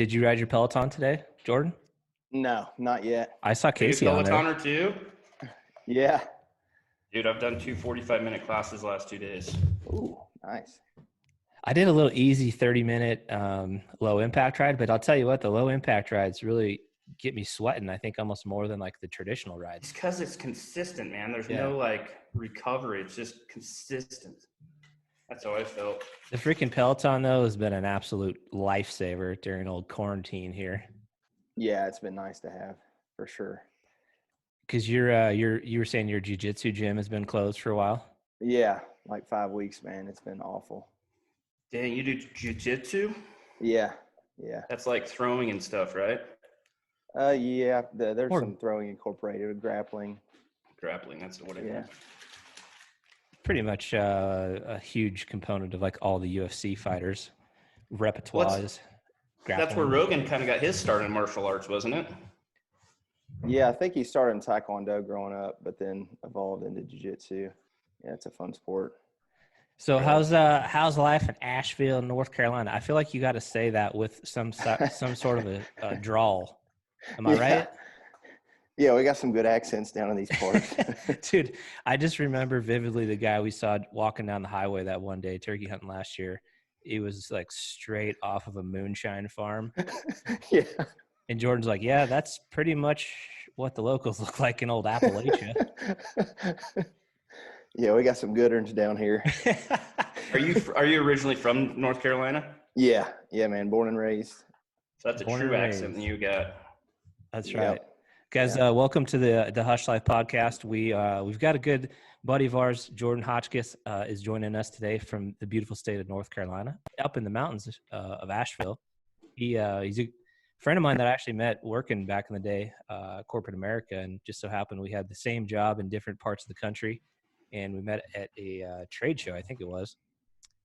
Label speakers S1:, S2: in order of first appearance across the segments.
S1: Did you ride your Peloton today, Jordan?
S2: No, not yet.
S1: I saw
S3: Are you a
S1: Casey on there.
S3: Pelotoner too?
S2: Yeah.
S3: Dude, I've done 2 45-minute classes the last 2 days.
S2: Ooh, nice.
S1: I did a little easy 30-minute low impact ride, but I'll tell you what, the low impact rides really get me sweating. I think almost more than like the traditional rides.
S3: It's because it's consistent, man. There's
S1: Yeah.
S3: no like recovery. It's just consistent. That's how I felt.
S1: The freaking Peloton though has been an absolute lifesaver during old quarantine here.
S2: Yeah, it's been nice to have for sure.
S1: Because you were saying your jiu-jitsu gym has been closed for a while.
S2: Yeah, like 5 weeks, man. It's been awful.
S3: Dang, you do jiu-jitsu?
S2: Yeah.
S3: That's like throwing and stuff, right?
S2: Yeah. There's some throwing incorporated with grappling.
S3: Grappling, that's what it is.
S2: Yeah.
S1: Pretty much a huge component of like all the UFC fighters' repertoires.
S3: That's where Rogan kind of got his start in martial arts, wasn't it?
S2: Yeah, I think he started in Taekwondo growing up, but then evolved into jiu-jitsu. Yeah, it's a fun sport.
S1: So how's life in Asheville, North Carolina? I feel like you got to say that with some sort of a drawl. Am I right?
S2: Yeah, we got some good accents down in these parts.
S1: Dude, I just remember vividly the guy we saw walking down the highway that one day, turkey hunting last year. He was like straight off of a moonshine farm.
S2: Yeah.
S1: And Jordan's like, yeah, that's pretty much what the locals look like in old Appalachia.
S2: Yeah, we got some good ones down here.
S3: Are you originally from North Carolina?
S2: Yeah, man. Born and raised.
S3: So that's a true accent you got.
S1: That's right. Guys, welcome to the Hushlife Podcast. We've got a good buddy of ours, Jordan Hotchkiss, is joining us today from the beautiful state of North Carolina, up in the mountains of Asheville. He's a friend of mine that I actually met working back in the day, corporate America, and just so happened we had the same job in different parts of the country, and we met at a trade show, I think it was,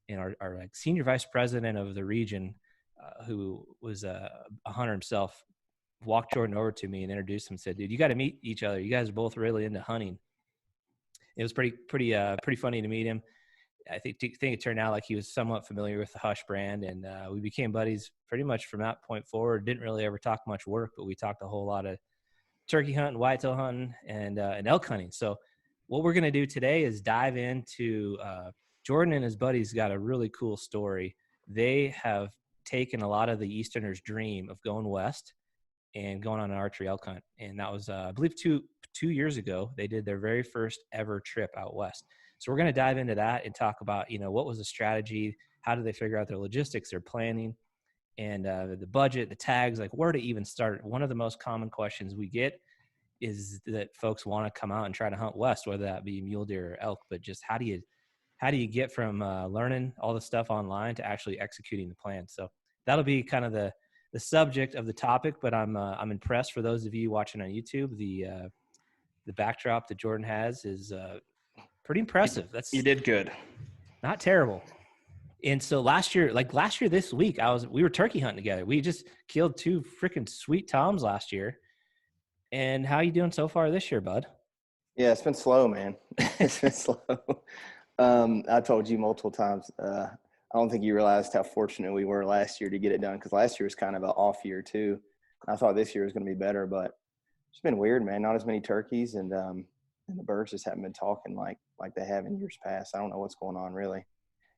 S1: and our like senior vice president of the region, who was a hunter himself, walked Jordan over to me and introduced him and said, dude, you got to meet each other. You guys are both really into hunting. It was pretty funny to meet him. I think it turned out like he was somewhat familiar with the Hush brand, and we became buddies pretty much from that point forward. Didn't really ever talk much work, but we talked a whole lot of turkey hunting, whitetail hunting, and elk hunting. So what we're going to do today is dive into Jordan and his buddies got a really cool story. They have taken a lot of the Easterners' dream of going west and going on an archery elk hunt. And that was, I believe, two years ago, they did their very first ever trip out west. So we're going to dive into that and talk about, what was the strategy? How did they figure out their logistics, their planning, and the budget, the tags, like where to even start? One of the most common questions we get is that folks want to come out and try to hunt west, whether that be mule deer or elk, but just how do you get from learning all the stuff online to actually executing the plan? So that'll be kind of the subject of the topic, but I'm impressed. For those of you watching on YouTube, the backdrop that Jordan has is pretty impressive.
S3: You did good.
S1: Not terrible. And so last year this week, we were turkey hunting together. We just killed 2 freaking sweet toms last year. And how you doing so far this year, bud?
S2: Yeah, it's been slow, man. It's been slow. I told you multiple times, I don't think you realized how fortunate we were last year to get it done, because last year was kind of an off year too. I thought this year was going to be better, but it's been weird, man. Not as many turkeys, and the birds just haven't been talking like they have in years past. I don't know what's going on, really.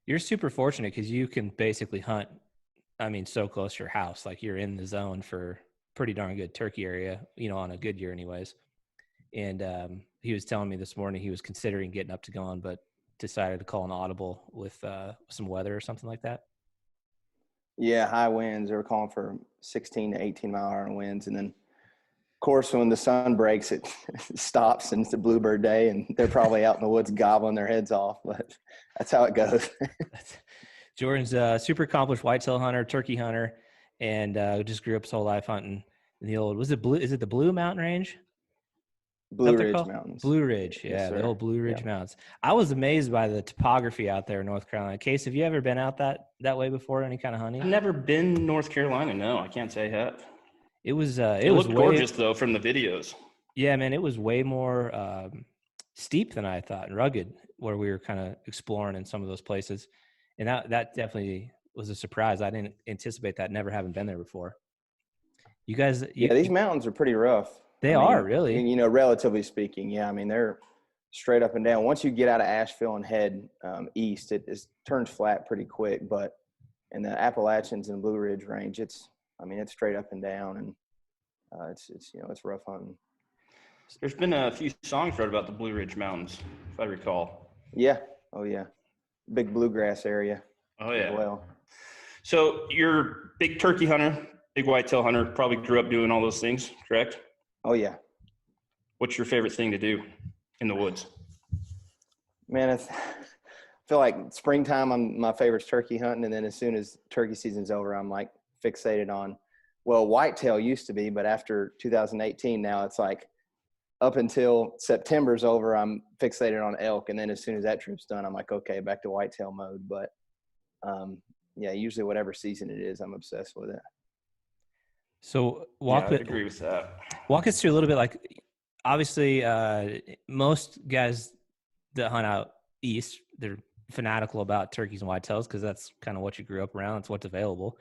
S1: You're super fortunate because you can basically hunt, so close to your house. Like you're in the zone for pretty darn good turkey area, on a good year anyways. And he was telling me this morning he was considering getting up to going, but decided to call an audible with some weather or something like that.
S2: Yeah, high winds. They were calling for 16 to 18 mile an hour winds. And then, of course, when the sun breaks, it stops and it's a bluebird day, and they're probably out in the woods gobbling their heads off. But that's how it goes.
S1: Jordan's a super accomplished whitetail hunter, turkey hunter, and just grew up his whole life hunting in the old, is it the Blue Mountain Range?
S2: Blue Ridge Mountains.
S1: Blue Ridge, yeah,
S2: Yes,
S1: the old Blue Ridge Mountains. I was amazed by the topography out there in North Carolina. Case, have you ever been out that way before? Any kind of hunting?
S3: I've never been to North Carolina. No, I can't say I have.
S1: It was
S3: looked gorgeous though from the videos.
S1: Yeah, man, it was way more steep than I thought and rugged, where we were kind of exploring in some of those places, and that definitely was a surprise. I didn't anticipate that, never having been there before. You guys,
S2: these mountains are pretty rough.
S1: They are really,
S2: you know, relatively speaking. Yeah. I mean, they're straight up and down. Once you get out of Asheville and head east, it turns flat pretty quick. But in the Appalachians and Blue Ridge range, it's straight up and down, and it's rough hunting.
S3: There's been a few songs wrote about the Blue Ridge Mountains, if I recall.
S2: Yeah. Oh yeah. Big bluegrass area.
S3: Oh yeah.
S2: As well.
S3: So you're a big turkey hunter, big whitetail hunter, probably grew up doing all those things, correct?
S2: Oh yeah.
S3: What's your favorite thing to do in the woods?
S2: Man, I feel like springtime, my favorite's turkey hunting. And then as soon as turkey season's over, I'm like fixated on, well, whitetail used to be, but after 2018, now it's like up until September's over, I'm fixated on elk. And then as soon as that trip's done, I'm like, okay, back to whitetail mode. But usually whatever season it is, I'm obsessed with it.
S1: So
S3: I agree with that.
S1: Walk us through a little bit, like, obviously most guys that hunt out east, they're fanatical about turkeys and whitetails because that's kind of what you grew up around. It's what's available.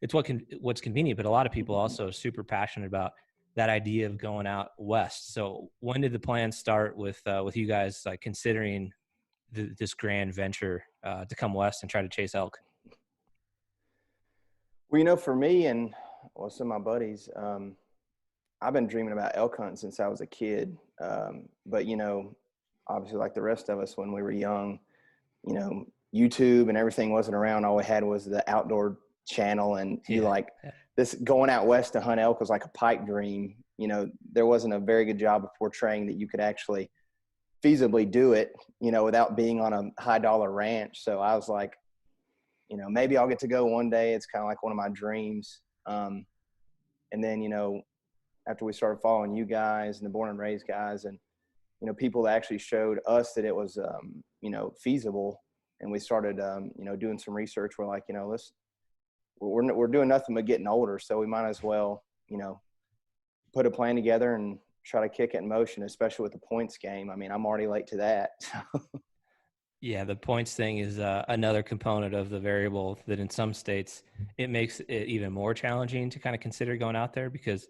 S1: It's what's convenient, but a lot of people also are super passionate about that idea of going out west. So when did the plan start with you guys, like, considering this grand venture to come west and try to chase elk?
S2: Well, for me and some of my buddies, I've been dreaming about elk hunting since I was a kid. But, obviously like the rest of us when we were young, YouTube and everything wasn't around. All we had was the outdoor channel, and this going out west to hunt elk was like a pipe dream. There wasn't a very good job of portraying that you could actually feasibly do it, without being on a high dollar ranch. So I was like, maybe I'll get to go one day. It's kind of like one of my dreams. And then, after we started following you guys and the Born and Raised guys, and, people that actually showed us that it was, feasible, and we started, doing some research. We're like, we're doing nothing but getting older, so we might as well, put a plan together and try to kick it in motion, especially with the points game. I mean, I'm already late to that.
S1: Yeah, the points thing is another component of the variable that in some states it makes it even more challenging to kind of consider going out there because,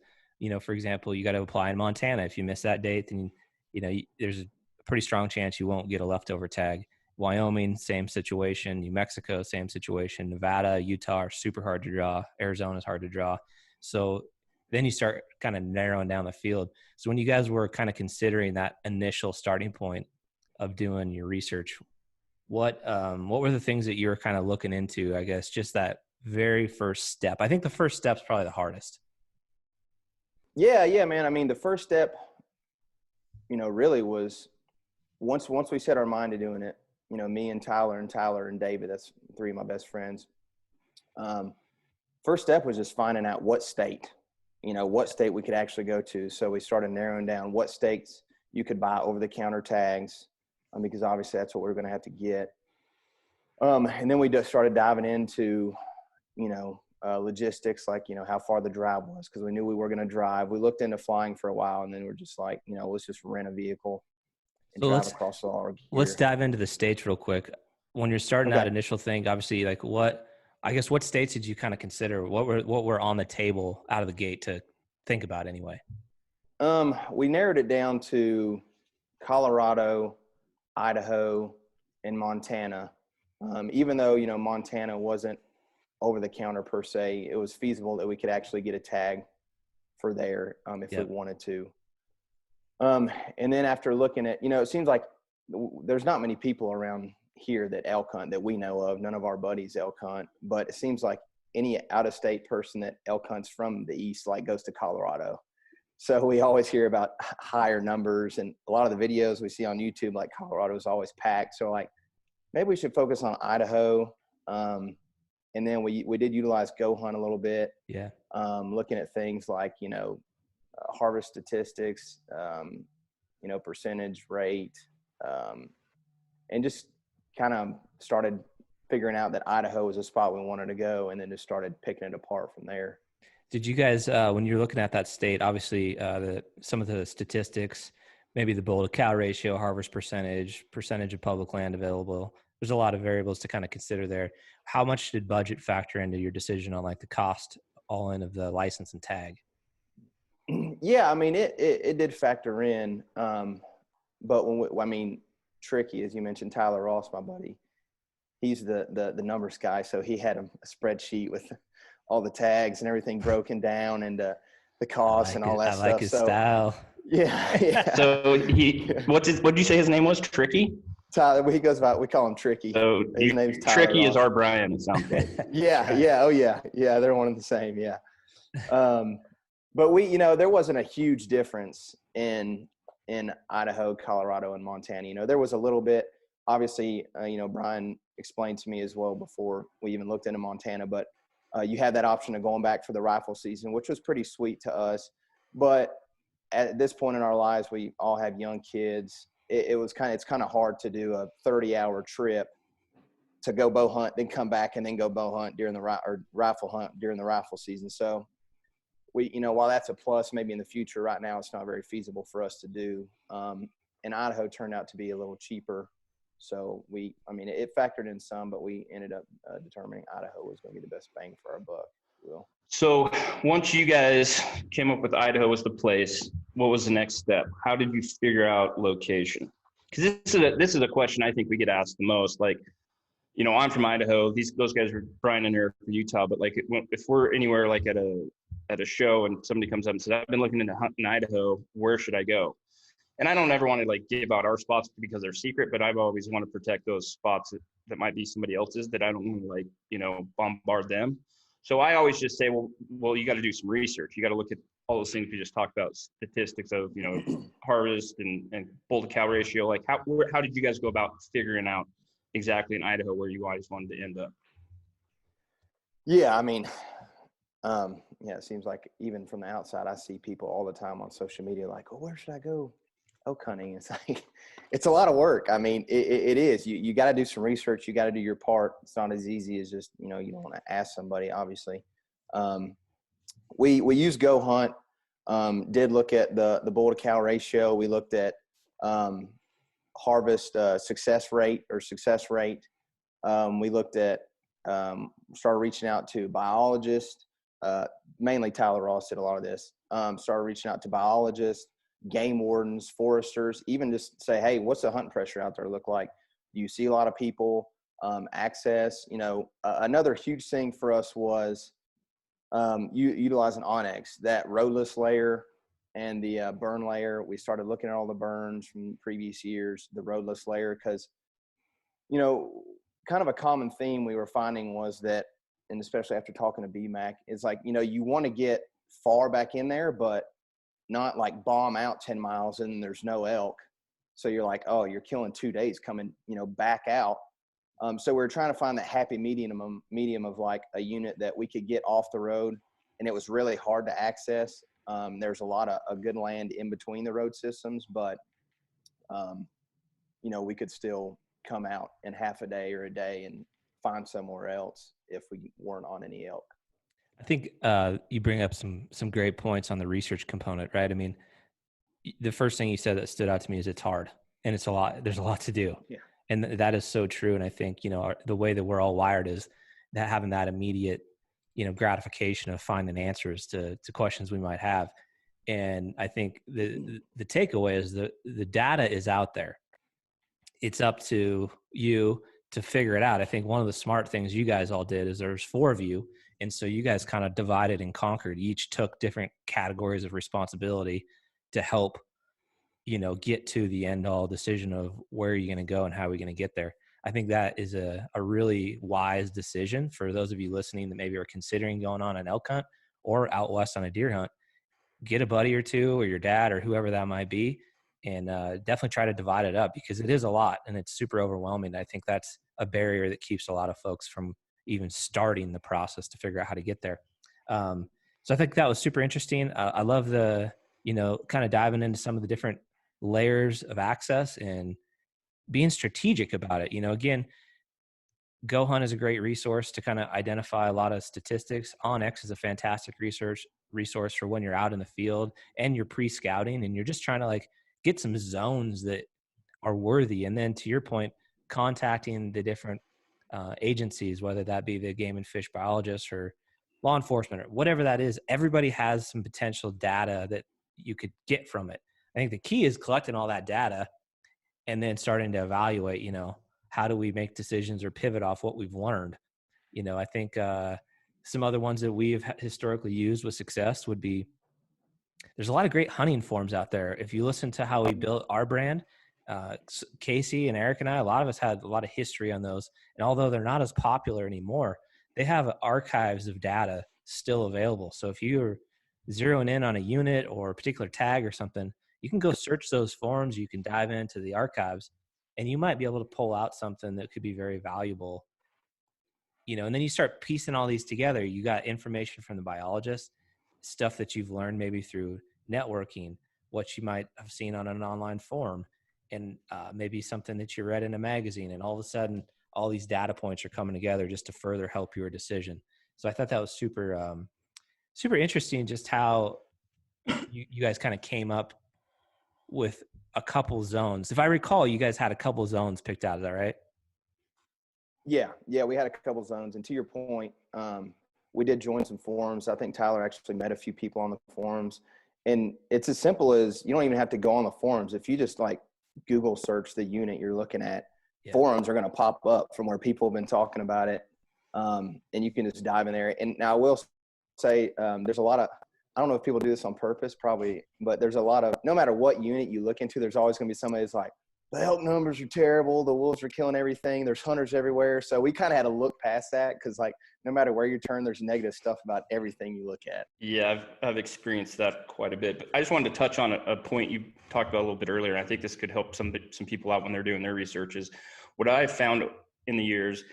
S1: for example, you got to apply in Montana. If you miss that date, then, there's a pretty strong chance you won't get a leftover tag. Wyoming, same situation. New Mexico, same situation. Nevada, Utah are super hard to draw. Arizona is hard to draw. So then you start kind of narrowing down the field. So when you guys were kind of considering that initial starting point of doing your research, what were the things that you were kind of looking into, I guess, just that very first step? I think the first step's probably the hardest.
S2: Yeah, man. I mean, the first step, really was once we set our mind to doing it, me and Tyler and David, that's three of my best friends. First step was just finding out what state we could actually go to. So we started narrowing down what states you could buy over-the-counter tags, because obviously that's what we're going to have to get. And then we just started diving into, logistics, how far the drive was, because we knew we were going to drive. We looked into flying for a while, and then we're just like, let's just rent a vehicle and drive across all our gear.
S1: Let's dive into the states real quick. When you're starting that initial thing, obviously, like what states did you kind of consider? What were on the table out of the gate to think about anyway?
S2: We narrowed it down to Colorado, Idaho, and Montana. Even though, Montana wasn't over the counter per se, it was feasible that we could actually get a tag for there if we wanted to. And then after looking at, it seems like there's not many people around here that elk hunt that we know of. None of our buddies elk hunt, but it seems like any out-of-state person that elk hunts from the east, goes to Colorado. So we always hear about higher numbers, and a lot of the videos we see on YouTube, like Colorado is always packed. So maybe we should focus on Idaho. And then we did utilize Go Hunt a little bit. Yeah. Looking at things like, harvest statistics, percentage rate, and just kind of started figuring out that Idaho was a spot we wanted to go, and then just started picking it apart from there.
S1: Did you guys, when you're looking at that state, obviously some of the statistics, maybe the bull to cow ratio, harvest percentage of public land available, there's a lot of variables to kind of consider there. How much did budget factor into your decision on the cost all in of the license and tag?
S2: Yeah, I mean, it did factor in. But Tricky, as you mentioned, Tyler Ross, my buddy, he's the numbers guy. So he had a spreadsheet with all the tags and everything broken down and the costs and all that stuff.
S1: I like his style.
S2: Yeah.
S3: So what did you say his name was? Tricky?
S2: Tyler, he goes by, we call him Tricky.
S3: So
S2: his name's Tyler
S3: Tricky
S2: Ross.
S3: Is our Brian, it sounds like.
S2: Yeah. Oh yeah. Yeah. They're one and the same. Yeah. But there wasn't a huge difference in Idaho, Colorado, and Montana. There was a little bit, obviously, Brian explained to me as well before we even looked into Montana, but you had that option of going back for the rifle season, which was pretty sweet to us. But at this point in our lives, we all have young kids. It's kind of hard to do a 30-hour trip to go bow hunt, then come back and then go bow hunt during or rifle hunt during the rifle season. So we, while that's a plus, maybe in the future, right now, it's not very feasible for us to do. And Idaho turned out to be a little cheaper. So it factored in some, but we ended up determining Idaho was going to be the best bang for our buck.
S3: So once you guys came up with Idaho as the place, what was the next step? How did you figure out location? Because this is a question I think we get asked the most. Like, I'm from Idaho. Those guys are Brian and Eric from Utah. But like, if we're anywhere like at a show and somebody comes up and says, "I've been looking into hunting in Idaho. Where should I go?" And I don't ever want to like give out our spots because they're secret, but I've always want to protect those spots that might be somebody else's, that I don't want to like, bombard them. So I always just say, well, you got to do some research. You got to look at all those things we just talked about, statistics of, harvest and bull to cow ratio. Like how did you guys go about figuring out exactly in Idaho where you guys wanted to end up?
S2: Yeah. It seems like even from the outside, I see people all the time on social media like, "Oh, where should I go elk hunting?" It's like, it's a lot of work. It is. You got to do some research. You got to do your part. It's not as easy as just, you don't want to ask somebody, obviously. We use Go Hunt, did look at the bull to cow ratio. We looked at harvest success rate. We looked at, started reaching out to biologists, mainly Tyler Ross did a lot of this. Started reaching out to biologists, game wardens, foresters, even just say, "Hey, what's the hunt pressure out there look like? Do you see a lot of people? Access?" Another huge thing for us was utilizing Onyx, that roadless layer and the burn layer. We started looking at all the burns from previous years, the roadless layer, because, kind of a common theme we were finding was that, and especially after talking to BMAC, is like, you want to get far back in there, but not like bomb out 10 miles and there's no elk. So you're like, oh, you're killing 2 days coming, back out. So we're trying to find that happy medium of like a unit that we could get off the road, and it was really hard to access. There's a lot of good land in between the road systems, but, we could still come out in half a day or a day and find somewhere else if we weren't on any elk.
S1: I think you bring up some great points on the research component, right? The first thing you said that stood out to me is it's hard and it's a lot. There's a lot to do.
S2: Yeah.
S1: And that is so true. And I think, the way that we're all wired is that having that immediate, gratification of finding answers to questions we might have. And I think the takeaway is the data is out there. It's up to you to figure it out. I think one of the smart things you guys all did is there's 4 of you. And so you guys kind of divided and conquered. Each took different categories of responsibility to help, get to the end all decision of where you're going to go and how we're going to get there. I think that is a really wise decision for those of you listening that maybe are considering going on an elk hunt or out west on a deer hunt. Get a buddy or two or your dad or whoever that might be, and definitely try to divide it up, because it is a lot and it's super overwhelming. I think that's a barrier that keeps a lot of folks from even starting the process to figure out how to get there. So I think that was super interesting. I love the, kind of diving into some of the different layers of access and being strategic about it. Again, Go Hunt is a great resource to kind of identify a lot of statistics. Onyx is a fantastic resource for when you're out in the field and you're pre-scouting and you're just trying to like get some zones that are worthy. And then to your point, contacting the different agencies, whether that be the game and fish biologists or law enforcement or whatever that is, everybody has some potential data that you could get from it. I think the key is collecting all that data and then starting to evaluate, you know, how do we make decisions or pivot off what we've learned? You know, I think some other ones that we have historically used with success would be, there's a lot of great hunting forums out there. If you listen to how we built our brand, Casey and Eric and I, a lot of us had a lot of history on those. And although they're not as popular anymore, they have archives of data still available. So if you're zeroing in on a unit or a particular tag or something, you can go search those forums. You can dive into the archives and you might be able to pull out something that could be very valuable, you know, and then you start piecing all these together. You got information from the biologist, stuff that you've learned maybe through networking, what you might have seen on an online forum, and maybe something that you read in a magazine. And all of a sudden, all these data points are coming together just to further help your decision. So I thought that was super, super interesting, just how you guys kind of came up with a couple zones. If I recall, you guys had a couple zones picked out. Is that right?
S2: Yeah, we had a couple zones. And to your point, we did join some forums. I think Tyler actually met a few people on the forums. And it's as simple as, you don't even have to go on the forums. If you just like Google search the unit you're looking at, forums are going to pop up from where people have been talking about it. And you can just dive in there. And now I will say there's a lot of, I don't know if people do this on purpose, probably, but there's a lot of, no matter what unit you look into, there's always going to be somebody that's like, the elk numbers are terrible. The wolves are killing everything. There's hunters everywhere. So we kind of had to look past that because, like, no matter where you turn, there's negative stuff about everything you look at.
S3: Yeah, I've experienced that quite a bit. But I just wanted to touch on a point you talked about a little bit earlier. And I think this could help some people out when they're doing their research. Is what I've found in the years,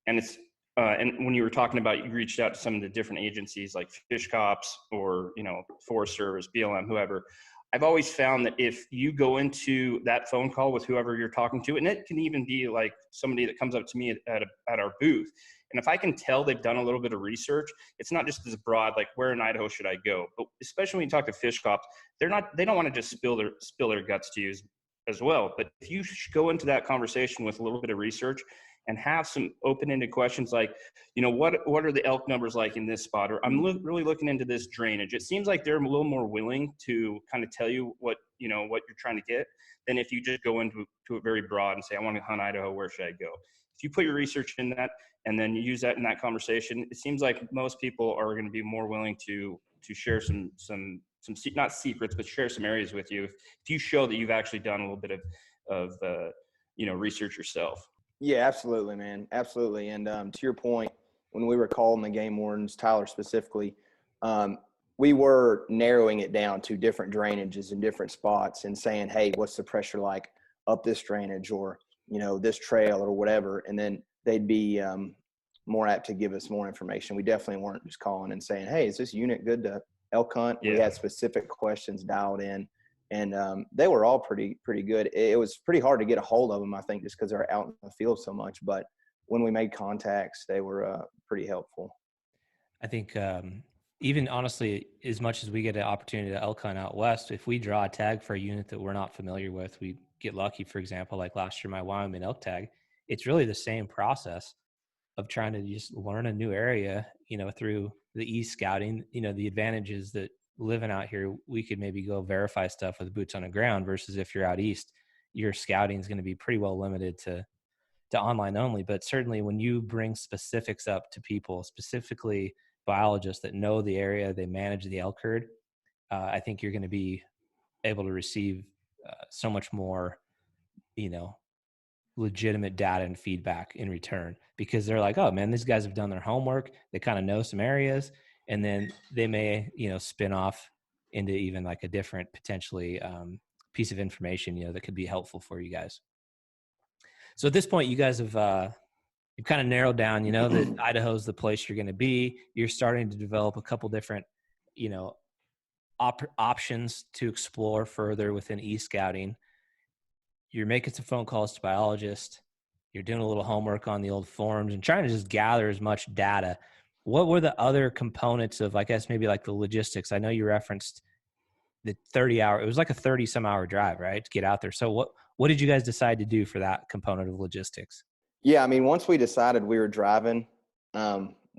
S3: and it's and when you were talking about, you reached out to some of the different agencies like Fish Cops or, you know, Forest Service, BLM, whoever. I've always found that if you go into that phone call with whoever you're talking to, and it can even be like somebody that comes up to me at our booth, and if I can tell they've done a little bit of research, it's not just as broad, like where in Idaho should I go? But especially when you talk to Fish Cops, they don't want to just spill their guts to you as well. But if you go into that conversation with a little bit of research and have some open-ended questions like, you know, what are the elk numbers like in this spot? Or I'm really looking into this drainage. It seems like they're a little more willing to kind of tell you what you're trying to get than if you just go into it very broad and say, I want to hunt Idaho, where should I go? If you put your research in that and then you use that in that conversation, it seems like most people are going to be more willing to share some not secrets, but share some areas with you if you show that you've actually done a little bit of research yourself.
S2: Yeah, absolutely, man. Absolutely. And to your point, when we were calling the game wardens, Tyler specifically, we were narrowing it down to different drainages in different spots and saying, hey, what's the pressure like up this drainage or, you know, this trail or whatever. And then they'd be more apt to give us more information. We definitely weren't just calling and saying, hey, is this unit good to elk hunt? Yeah. We had specific questions dialed in. And they were all pretty good. It was pretty hard to get a hold of them, I think, just because they're out in the field so much. But when we made contacts, they were pretty helpful.
S1: I think even honestly, as much as we get an opportunity to elk hunt out west, if we draw a tag for a unit that we're not familiar with, we get lucky. For example, like last year, my Wyoming elk tag, it's really the same process of trying to just learn a new area, you know, through the e-scouting. You know, the advantages that living out here, we could maybe go verify stuff with boots on the ground versus if you're out east, your scouting is going to be pretty well limited to online only. But certainly when you bring specifics up to people, specifically biologists that know the area, they manage the elk herd, I think you're going to be able to receive so much more, you know, legitimate data and feedback in return, because they're like, oh man, these guys have done their homework. They kind of know some areas. And then they may, you know, spin off into even like a different potentially piece of information, you know, that could be helpful for you guys. So at this point, you guys have you've kind of narrowed down, you know, that Idaho's the place you're going to be. You're starting to develop a couple different, you know, options to explore further within e-scouting. You're making some phone calls to biologists. You're doing a little homework on the old forums and trying to just gather as much data. What were the other components of, I guess, maybe like the logistics? I know you referenced the 30-hour, it was like a 30-some hour drive, right, to get out there. So what did you guys decide to do for that component of logistics?
S2: Yeah, I mean, once we decided we were driving,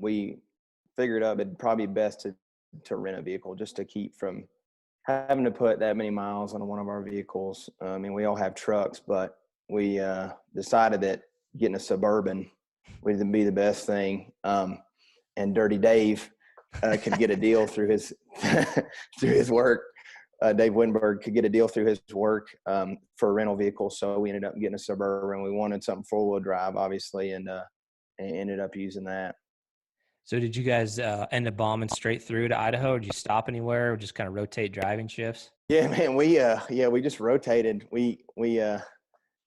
S2: we figured out it'd probably be best to rent a vehicle just to keep from having to put that many miles on one of our vehicles. I mean, we all have trucks, but we decided that getting a Suburban would be the best thing. And Dirty Dave could get a deal through his through his work. Dave Winberg could get a deal through his work for a rental vehicle, so we ended up getting a Suburban. We wanted something four-wheel drive, obviously, and ended up using that.
S1: So did you guys end up bombing straight through to Idaho, or did you stop anywhere, or just kind of rotate driving shifts?
S2: Yeah, man, we just rotated. We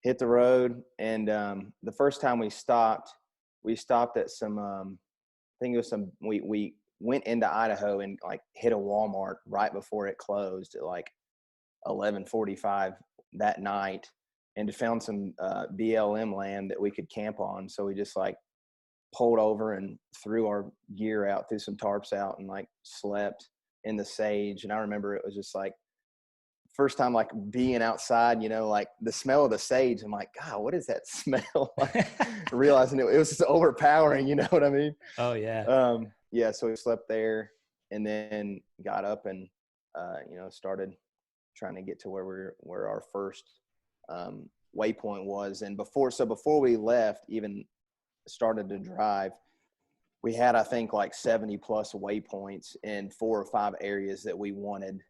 S2: hit the road, and the first time we stopped at some I think it was some we went into Idaho and like hit a Walmart right before it closed at like 11:45 that night, and found some BLM land that we could camp on. So we just like pulled over and threw our gear out, threw some tarps out, and like slept in the sage. And I remember it was just like first time like being outside, you know, like the smell of the sage. I'm like, God, what is that smell? Like, realizing it was just overpowering, you know what I mean?
S1: Oh yeah.
S2: Yeah. So we slept there and then got up and, you know, started trying to get to where our first waypoint was. And before we left, even started to drive, we had, I think, like 70 plus waypoints in 4 or 5 areas that we wanted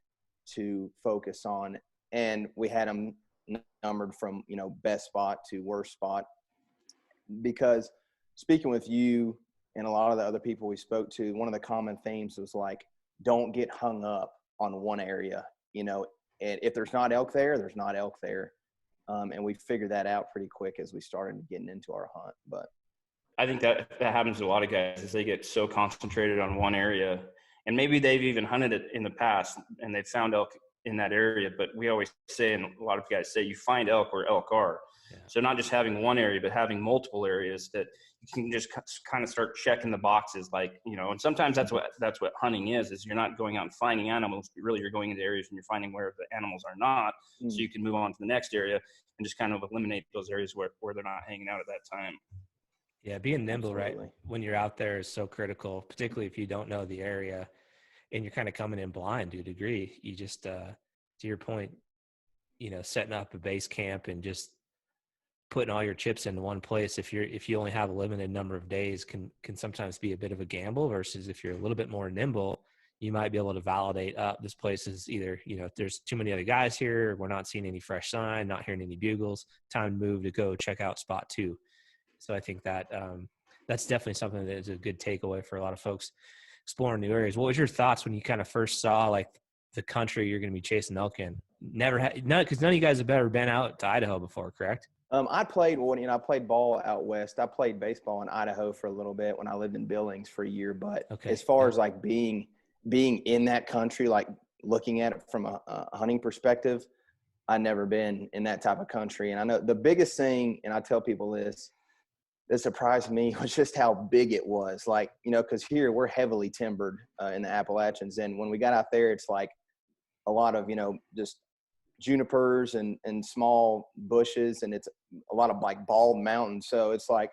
S2: to focus on, and we had them numbered from, you know, best spot to worst spot. Because speaking with you and a lot of the other people we spoke to, one of the common themes was like, don't get hung up on one area, you know, and if there's not elk there, there's not elk there. And we figured that out pretty quick as we started getting into our hunt. But
S3: I think that happens to a lot of guys is they get so concentrated on one area, and maybe they've even hunted it in the past and they've found elk in that area. But we always say, and a lot of guys say, you find elk where elk are. Yeah. So not just having one area, but having multiple areas that you can just kind of start checking the boxes, like, you know, and sometimes that's what hunting is you're not going out and finding animals, but really you're going into areas and you're finding where the animals are not. So you can move on to the next area and just kind of eliminate those areas where they're not hanging out at that time.
S1: Yeah, being nimble,
S2: Absolutely.
S1: right, when you're out there is so critical, particularly if you don't know the area and you're kind of coming in blind to a degree. You just, to your point, you know, setting up a base camp and just putting all your chips in one place, if you only have a limited number of days, can sometimes be a bit of a gamble, versus if you're a little bit more nimble, you might be able to validate, this place is either, you know, if there's too many other guys here, we're not seeing any fresh sign, not hearing any bugles, time to move to go check out spot 2. So I think that that's definitely something that is a good takeaway for a lot of folks exploring new areas. What was your thoughts when you kind of first saw like the country you're going to be chasing elk in? Because none of you guys have ever been out to Idaho before, correct?
S2: I played ball out west. I played baseball in Idaho for a little bit when I lived in Billings for a year. But as far as like being in that country, like looking at it from a hunting perspective, I'd never been in that type of country. And I know the biggest thing, and I tell people this, that surprised me was just how big it was. Like, you know, because here we're heavily timbered in the Appalachians. And when we got out there, it's like a lot of, you know, just junipers and small bushes. And it's a lot of like bald mountains. So it's like,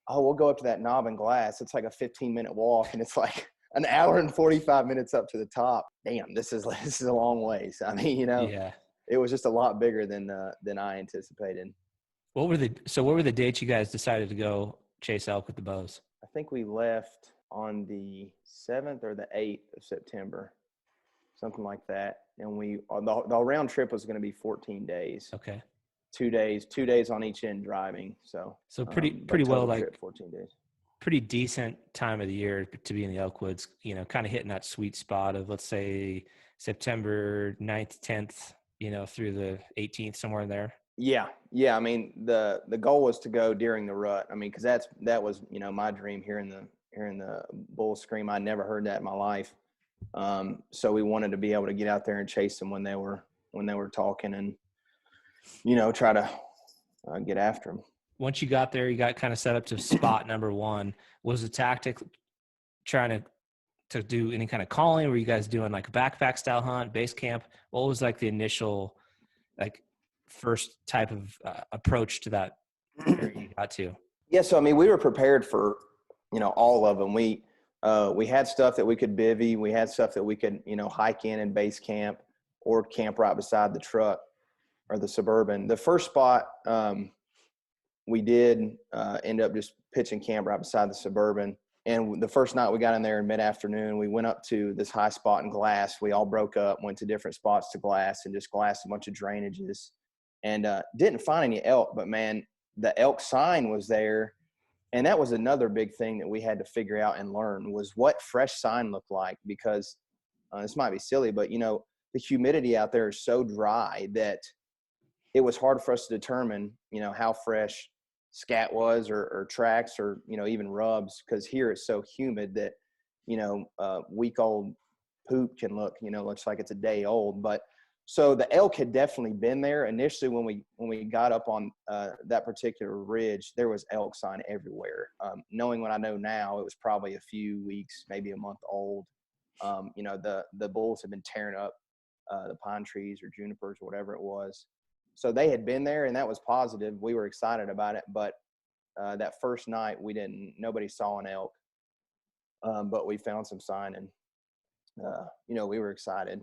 S2: oh, we'll go up to that knob and glass. It's like a 15-minute walk. And it's like an hour and 45 minutes up to the top. Damn, this is a long ways. I mean, you know,
S1: yeah,
S2: it was just a lot bigger than I anticipated.
S1: What were the dates you guys decided to go chase elk with the bows?
S2: I think we left on the 7th or the 8th of September, something like that. And the round trip was going to be 14 days.
S1: Okay.
S2: 2 days on each end driving. So
S1: pretty well, like
S2: trip, 14 days.
S1: Pretty decent time of the year to be in the elk woods, you know, kind of hitting that sweet spot of, let's say, September 9th, 10th, you know, through the 18th, somewhere in there.
S2: Yeah. I mean, the goal was to go during the rut. I mean, because that was, you know, my dream hearing the bull scream. I never heard that in my life. So we wanted to be able to get out there and chase them when they were talking, and, you know, try to get after them.
S1: Once you got there, you got kind of set up to spot number 1. Was the tactic trying to do any kind of calling? Were you guys doing like a backpack style hunt, base camp? What was like the initial, like, first type of approach to that area you got to?
S2: Yeah, so I mean, we were prepared for, you know, all of them. We had stuff that we could bivvy. We had stuff that we could, you know, hike in and base camp. or camp right beside the truck or the Suburban. The first spot, we did end up just pitching camp right beside the Suburban. And the first night we got in there in mid-afternoon, we went up to this high spot in glass. We all broke up, went to different spots to glass and just glassed a bunch of drainages, and didn't find any elk. But, man, the elk sign was there. And that was another big thing that we had to figure out and learn, was what fresh sign looked like, because this might be silly, but, you know, the humidity out there is so dry that it was hard for us to determine, you know, how fresh scat was or tracks or, you know, even rubs, because here it's so humid that, you know, week-old poop can look, you know, looks like it's a day old. But so the elk had definitely been there. Initially, when we got up on that particular ridge, there was elk sign everywhere. Knowing what I know now, it was probably a few weeks, maybe a month old. You know, the bulls had been tearing up the pine trees or junipers or whatever it was. So they had been there, and that was positive. We were excited about it. But that first night, nobody saw an elk. But we found some sign, and, you know, we were excited.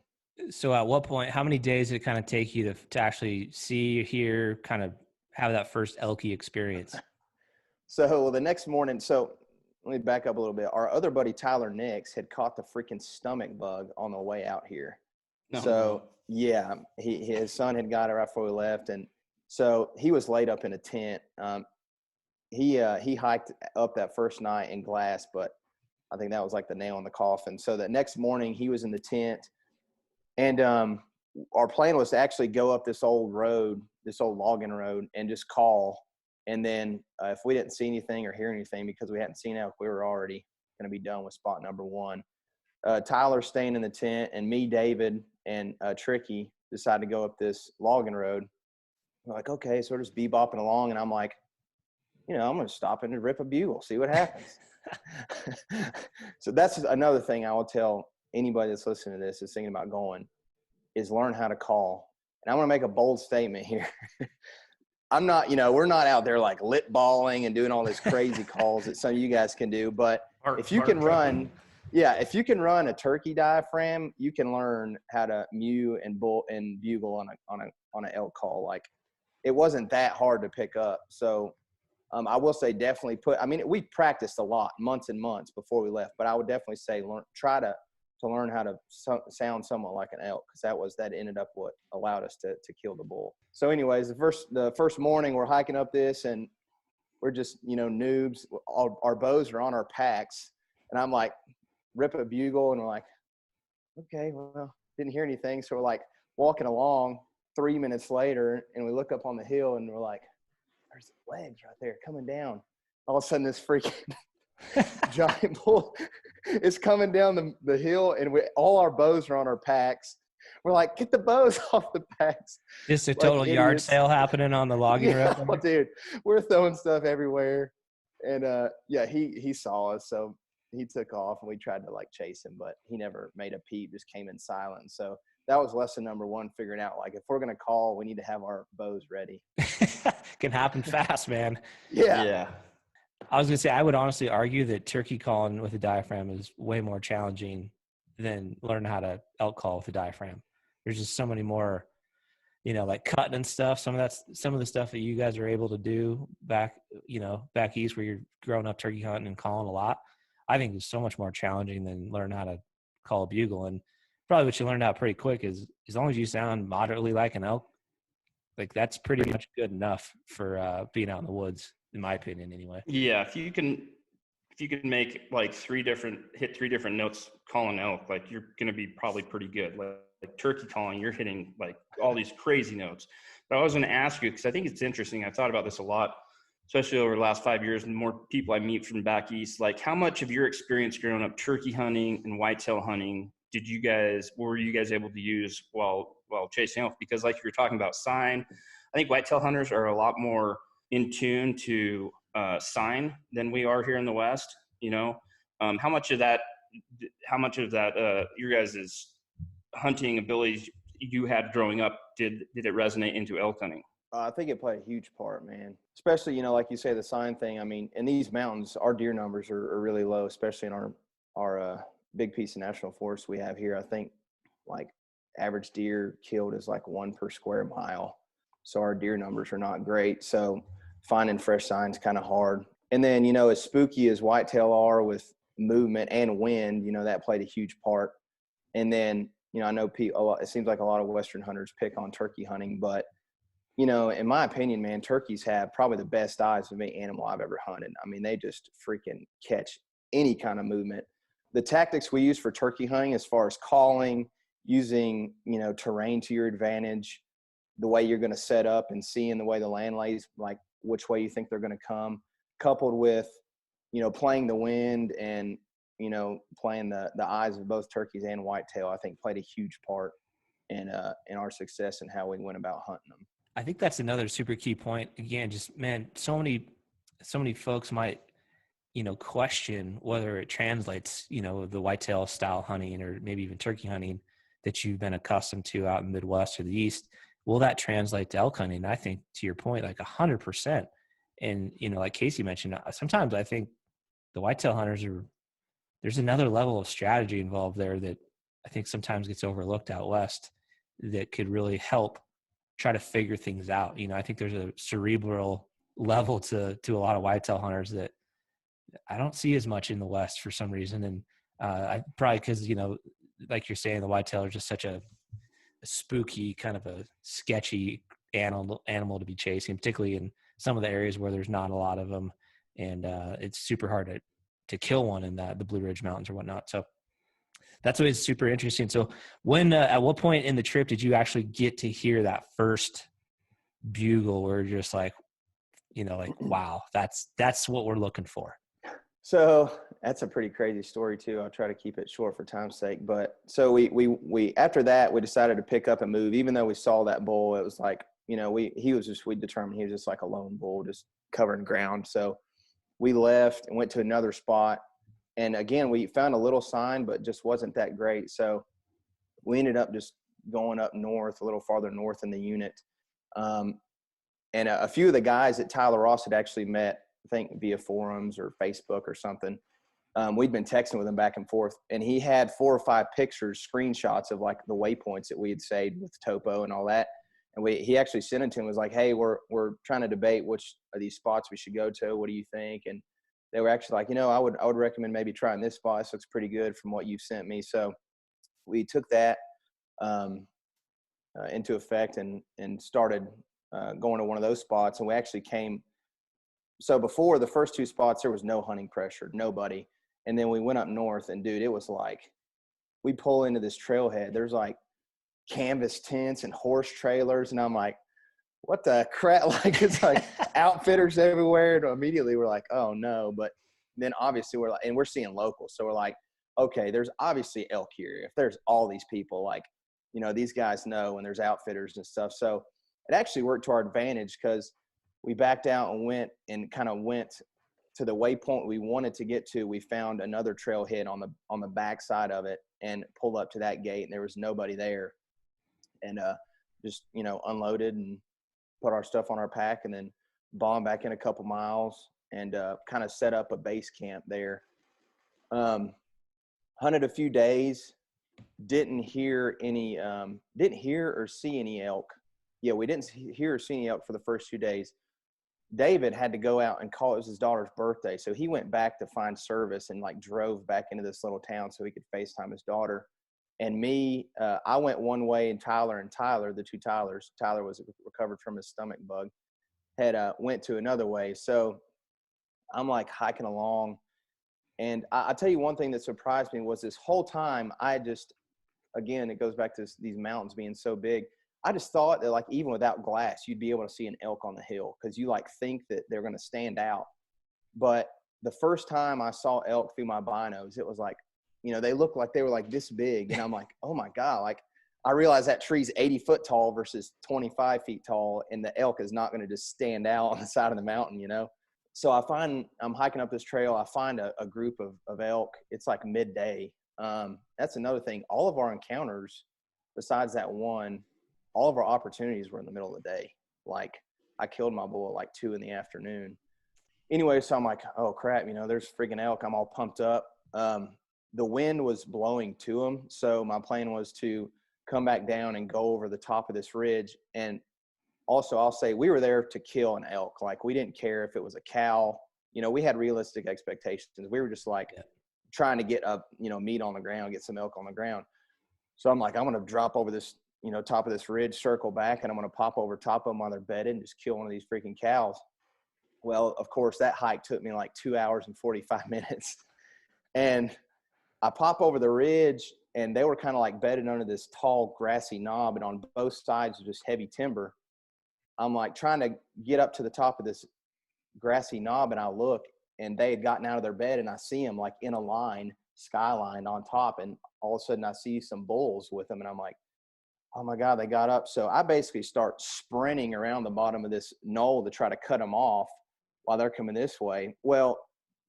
S1: So at what point, how many days did it kind of take you to actually see, hear, kind of have that first elky experience?
S2: So the next morning, let me back up a little bit. Our other buddy, Tyler Nix, had caught the freaking stomach bug on the way out here. Yeah, his son had got it right before we left. And so he was laid up in a tent. He hiked up that first night in glass, but I think that was like the nail in the coffin. So the next morning he was in the tent. And our plan was to actually go up this old road, this old logging road, and just call. And then if we didn't see anything or hear anything, because we hadn't seen elk, we were already going to be done with spot number one. Tyler staying in the tent, and me, David, and Tricky decided to go up this logging road. We're like, okay, so we're just bebopping along. And I'm like, you know, I'm going to stop and rip a bugle, see what happens. So that's another thing I will tell anybody that's listening to this is thinking about going, is learn how to call. And I'm going to make a bold statement here. I'm not, you know, we're not out there like lip balling and doing all these crazy calls that some of you guys can do. But if you can run a turkey diaphragm, you can learn how to mew and bugle on an elk call. Like, it wasn't that hard to pick up. So I will say definitely we practiced a lot, months and months before we left, but I would definitely say try to learn how to sound somewhat like an elk, because that ended up what allowed us to kill the bull. So anyways, the first morning we're hiking up this, and we're just, you know, noobs. Our bows are on our packs, and I'm like, rip a bugle, and we're like, okay, well, didn't hear anything. So we're like walking along 3 minutes later, and we look up on the hill, and we're like, there's legs right there coming down. All of a sudden, this freaking giant bull is coming down the hill, and all our bows are on our packs. We're like, get the bows off the packs.
S1: Just a total yard sale happening on the logging road.
S2: Dude, we're throwing stuff everywhere. And he saw us, so he took off, and we tried to like chase him, but he never made a peep, just came in silent. So that was lesson number one, figuring out, like, if we're going to call, we need to have our bows ready.
S1: Can happen fast, man.
S2: Yeah.
S1: I was going to say, I would honestly argue that turkey calling with a diaphragm is way more challenging than learning how to elk call with a diaphragm. There's just so many more, you know, like cutting and stuff. Some of the stuff that you guys are able to do back east, where you're growing up turkey hunting and calling a lot, I think is so much more challenging than learning how to call a bugle. And probably what you learned out pretty quick is, as long as you sound moderately like an elk, like, that's pretty much good enough for being out in the woods, in my opinion, anyway.
S3: Yeah, if you can make like hit three different notes calling elk, like, you're going to be probably pretty good. Like turkey calling, you're hitting like all these crazy notes. But I was going to ask you, because I think it's interesting. I've thought about this a lot, especially over the last 5 years, and the more people I meet from back east. Like, how much of your experience growing up turkey hunting and whitetail hunting were you guys able to use while chasing elk? Because, like you were talking about sign, I think whitetail hunters are a lot more in tune to sign than we are here in the West. You know, how much of that your guys' hunting abilities you had growing up, did it resonate into elk hunting?
S2: I think it played a huge part, man. Especially, you know, like you say, the sign thing. I mean, in these mountains, our deer numbers are really low, especially in our big piece of national forest we have here. I think like average deer killed is like 1 per square mile. So our deer numbers are not great. So finding fresh signs kind of hard. And then, you know, as spooky as whitetail are with movement and wind, you know, that played a huge part. And then, you know, I know it seems like a lot of Western hunters pick on turkey hunting, but, you know, in my opinion, man, turkeys have probably the best eyes of any animal I've ever hunted. I mean, they just freaking catch any kind of movement. The tactics we use for turkey hunting, as far as calling, using, you know, terrain to your advantage, the way you're going to set up and seeing the way the land lays, like which way you think they're going to come, coupled with, you know, playing the wind and, you know, playing the eyes of both turkeys and whitetail, I think played a huge part in our success and how we went about hunting them.
S1: I think that's another super key point. Again, just, man, so many folks might, you know, question whether it translates, you know, the whitetail style hunting or maybe even turkey hunting that you've been accustomed to out in the Midwest or the East. Will that translate to elk hunting? I think, to your point, like 100%. And, you know, like Casey mentioned, sometimes I think the whitetail hunters there's another level of strategy involved there that I think sometimes gets overlooked out West that could really help try to figure things out. You know, I think there's a cerebral level to a lot of whitetail hunters that I don't see as much in the West for some reason. And I probably because, you know, like you're saying, the whitetail is just such a spooky, kind of a sketchy animal to be chasing, particularly in some of the areas where there's not a lot of them. And it's super hard to kill one in the Blue Ridge Mountains or whatnot. So that's always super interesting. So when, at what point in the trip did you actually get to hear that first bugle where you're just like, you know, like, wow, that's what we're looking for?
S2: So that's a pretty crazy story too. I'll try to keep it short for time's sake. But so we after that, we decided to pick up and move, even though we saw that bull. It was like, you know, we determined he was just like a lone bull, just covering ground. So we left and went to another spot. And again, we found a little sign, but just wasn't that great. So we ended up just going up north, a little farther north in the unit. And a few of the guys that Tyler Ross had actually met, I think via forums or Facebook or something, we'd been texting with him back and forth. And he had 4 or 5 pictures, screenshots of like the waypoints that we had saved with topo and all that. And he actually sent it to him, was like, hey, we're trying to debate which of these spots we should go to. What do you think? And they were actually like, you know, I would recommend maybe trying this spot. This looks pretty good from what you've sent me. So we took that into effect and started going to one of those spots. And we actually so before the first 2 spots, there was no hunting pressure, nobody. And then we went up north and dude, it was like, we pull into this trailhead. There's like canvas tents and horse trailers. And I'm like, what the crap? Like, it's like outfitters everywhere. And immediately we're like, oh no. But then obviously we're like, and we're seeing locals. So we're like, okay, there's obviously elk here. If there's all these people, like, you know, these guys know, and there's outfitters and stuff. So it actually worked to our advantage because we backed out and went to the waypoint we wanted to get to. We found another trailhead on the back side of it and pulled up to that gate, and there was nobody there. And just, you know, unloaded and put our stuff on our pack and then bombed back in a couple miles and kind of set up a base camp there. Hunted a few days, didn't hear or see any elk. Yeah, we didn't hear or see any elk for the first 2 days. David had to go out and call. It was his daughter's birthday. So he went back to find service and like drove back into this little town so he could FaceTime his daughter. And me, I went one way, and Tyler, the 2 Tylers, Tyler was recovered from his stomach bug, had went to another way. So I'm like hiking along. And I'll tell you one thing that surprised me was this whole time again, it goes back to these mountains being so big. I just thought that like even without glass, you'd be able to see an elk on the hill because you like think that they're going to stand out. But the first time I saw elk through my binos, it was like, you know, they looked like they were like this big. And I'm like, oh my God, like I realized that tree's 80 foot tall versus 25 feet tall. And the elk is not going to just stand out on the side of the mountain, you know? So I'm hiking up this trail. I find a group of elk. It's like midday. That's another thing. All of our encounters, besides that one, all of our opportunities were in the middle of the day. Like I killed my bull at like 2 p.m. Anyway, so I'm like, oh crap, you know, there's freaking elk. I'm all pumped up. The wind was blowing to them. So my plan was to come back down and go over the top of this ridge. And also I'll say we were there to kill an elk. Like we didn't care if it was a cow, you know, we had realistic expectations. We were just like trying to get up, you know, meat on the ground, get some elk on the ground. So I'm like, I'm going to drop over this, you know, top of this ridge, circle back, and I'm going to pop over top of them while they're bedded and just kill one of these freaking cows. Well, of course, that hike took me like 2 hours and 45 minutes. And I pop over the ridge, and they were kind of like bedded under this tall grassy knob, and on both sides was just heavy timber. I'm like trying to get up to the top of this grassy knob, and I look, and they had gotten out of their bed, and I see them like in a line, skyline on top, and all of a sudden I see some bulls with them, and I'm like, oh my God, they got up. So I basically start sprinting around the bottom of this knoll to try to cut them off while they're coming this way. Well,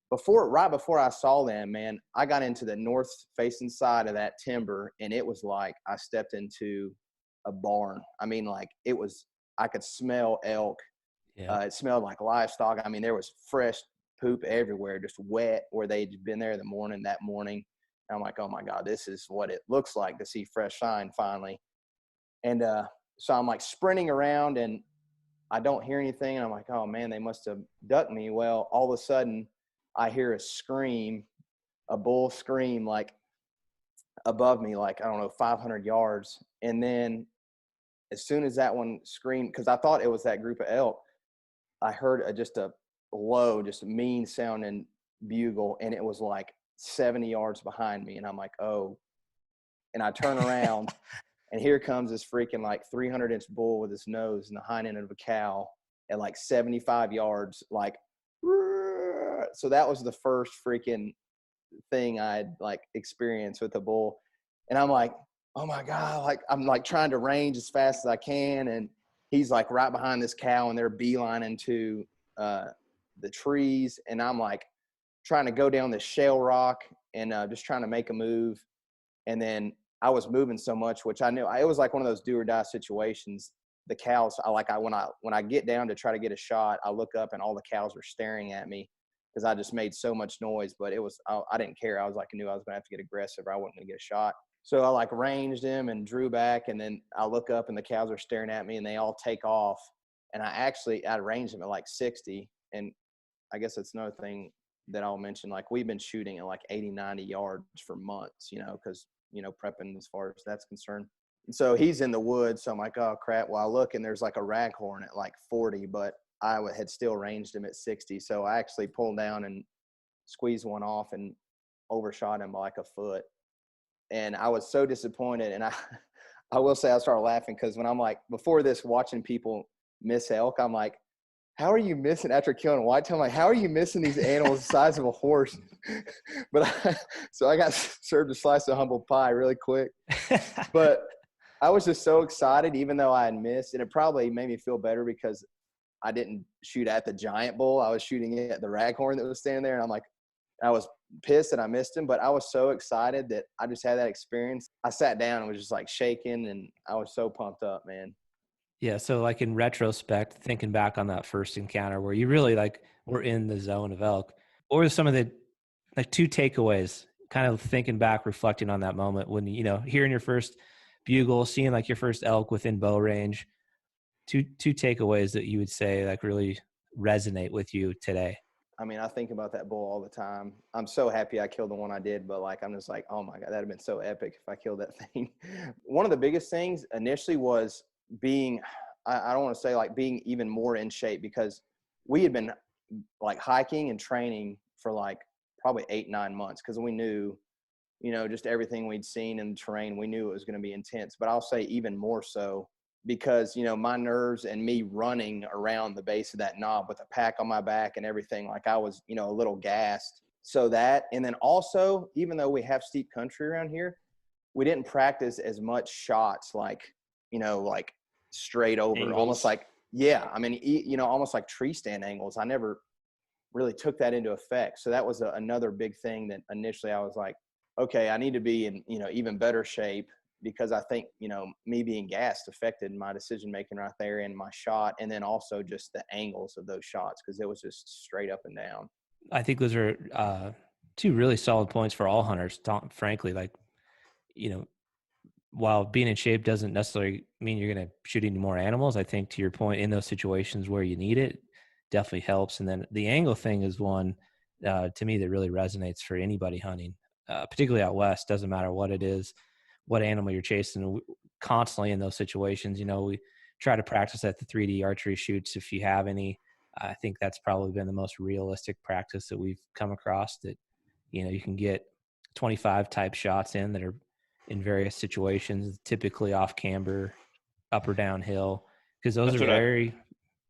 S2: right before I saw them, man, I got into the north facing side of that timber, and it was like I stepped into a barn. I mean, like I could smell elk. Yeah. It smelled like livestock. I mean, there was fresh poop everywhere, just wet where they'd been there that morning. And I'm like, oh my God, this is what it looks like to see fresh sign finally. And so I'm like sprinting around, and I don't hear anything. And I'm like, oh man, they must have ducked me. Well, all of a sudden I hear a bull scream, like above me, like, I don't know, 500 yards. And then as soon as that one screamed, because I thought it was that group of elk, I heard just a low, just mean sounding bugle. And it was like 70 yards behind me. And I'm like, oh, and I turn around and here comes this freaking like 300-inch bull with his nose in the hind end of a cow at like 75 yards, like, so that was the first freaking thing I'd like experienced with a bull. And I'm like, oh my God, like I'm like trying to range as fast as I can. And he's like right behind this cow, and they're beelining to the trees. And I'm like trying to go down this shale rock and just trying to make a move. And then I was moving so much, which I knew it was like one of those do or die situations. The cows, when I get down to try to get a shot, I look up and all the cows are staring at me because I just made so much noise. But I didn't care. I was like, I knew I was going to have to get aggressive or I wasn't going to get a shot. So I like ranged him and drew back, and then I look up and the cows are staring at me, and they all take off. And I ranged them at like 60. And I guess that's another thing that I'll mention. Like we've been shooting at like 80, 90 yards for months, you know, because, you know, prepping as far as that's concerned. And so he's in the woods. So I'm like, oh crap. Well, I look and there's like a raghorn at like 40, but I had still ranged him at 60. So I actually pulled down and squeezed one off and overshot him by like a foot. And I was so disappointed. And I will say I started laughing because when I'm like, before this, watching people miss elk, I'm like, how are you missing after killing a whitetail? I'm like, how are you missing these animals the size of a horse? So I got served a slice of humble pie really quick. But I was just so excited, even though I had missed. And it probably made me feel better because I didn't shoot at the giant bull. I was shooting at the raghorn that was standing there. And I'm like, I was pissed that I missed him, but I was so excited that I just had that experience. I sat down and was just like shaking, and I was so pumped up, man.
S1: Yeah. So like in retrospect, thinking back on that first encounter where you really like were in the zone of elk, what were some of the like two takeaways, kind of thinking back, reflecting on that moment when, you know, hearing your first bugle, seeing like your first elk within bow range, two takeaways that you would say like really resonate with you today?
S2: I mean, I think about that bull all the time. I'm so happy I killed the one I did, but like, I'm just like, oh my God, that'd have been so epic if I killed that thing. One of the biggest things initially was being, I don't want to say like being even more in shape, because we had been like hiking and training for like probably 8-9 months. Cause we knew, you know, just everything we'd seen in the terrain, we knew it was going to be intense, but I'll say even more so because, you know, my nerves and me running around the base of that knob with a pack on my back and everything, like I was, you know, a little gassed. So that, and then also, even though we have steep country around here, we didn't practice as much shots, like, you know, like straight over, angles. Almost like, yeah, I mean, you know, almost like tree stand angles. I never really took that into effect. So that was another big thing that initially I was like, okay, I need to be in, you know, even better shape, because I think, you know, me being gassed affected my decision-making right there and my shot. And then also just the angles of those shots, because it was just straight up and down.
S1: I think those are two really solid points for all hunters, frankly. Like, you know, while being in shape doesn't necessarily mean you're going to shoot any more animals. I think to your point, in those situations where you need it, definitely helps. And then the angle thing is one to me that really resonates for anybody hunting, particularly out west. Doesn't matter what it is, what animal you're chasing. Constantly in those situations, we try to practice at the 3D archery shoots if you have any. I think that's probably been the most realistic practice that we've come across, that you can get 25 type shots in that are in various situations, typically off camber, up or downhill, because those
S3: That's
S1: are
S3: what
S1: very
S3: I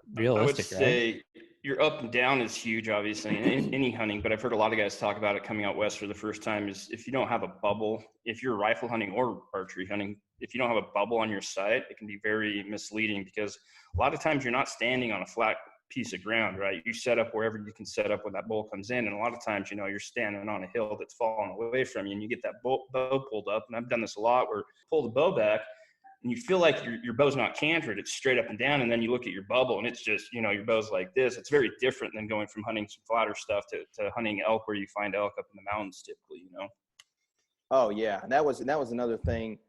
S3: would
S1: realistic, right?
S3: say. Your up and down is huge, obviously, in any hunting, but I've heard a lot of guys talk about it coming out west for the first time, is if you don't have a bubble, if you're rifle hunting or archery hunting, if you don't have a bubble on your sight, it can be very misleading, because a lot of times you're not standing on a flat piece of ground, right? You set up wherever you can set up when that bull comes in. And a lot of times, you're standing on a hill that's falling away from you, and you get that bow pulled up. And I've done this a lot, where pull the bow back, and you feel like your bow's not cantered, it's straight up and down, and then you look at your bubble and it's just, your bow's like this. It's very different than going from hunting some flatter stuff to hunting elk, where you find elk up in the mountains typically,
S2: Oh yeah. And that was another thing.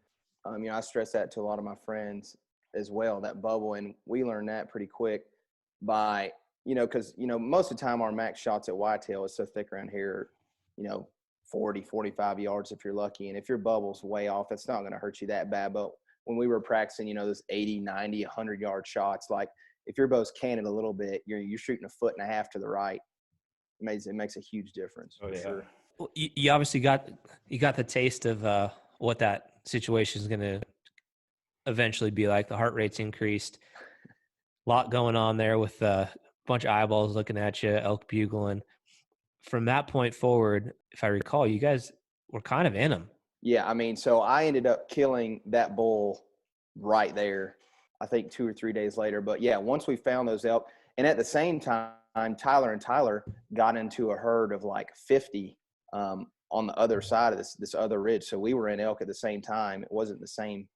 S2: I stress that to a lot of my friends as well, that bubble. And we learned that pretty quick by, cause most of the time our max shots at whitetail is so thick around here, 40, 45 yards if you're lucky. And if your bubble's way off, it's not going to hurt you that bad. But when we were practicing, those 80, 90, 100-yard shots, like if your bow's canted a little bit, you're shooting a foot and a half to the right. It makes a huge difference for sure.
S1: Well, you obviously got the taste of what that situation is going to eventually be like. The heart rate's increased, a lot going on there with a bunch of eyeballs looking at you, elk bugling. From that point forward, if I recall, you guys were kind of in them.
S2: Yeah, so I ended up killing that bull right there, I think 2 or 3 days later. But yeah, once we found those elk, and at the same time, Tyler and Tyler got into a herd of like 50 on the other side of this other ridge. So we were in elk at the same time. It wasn't the same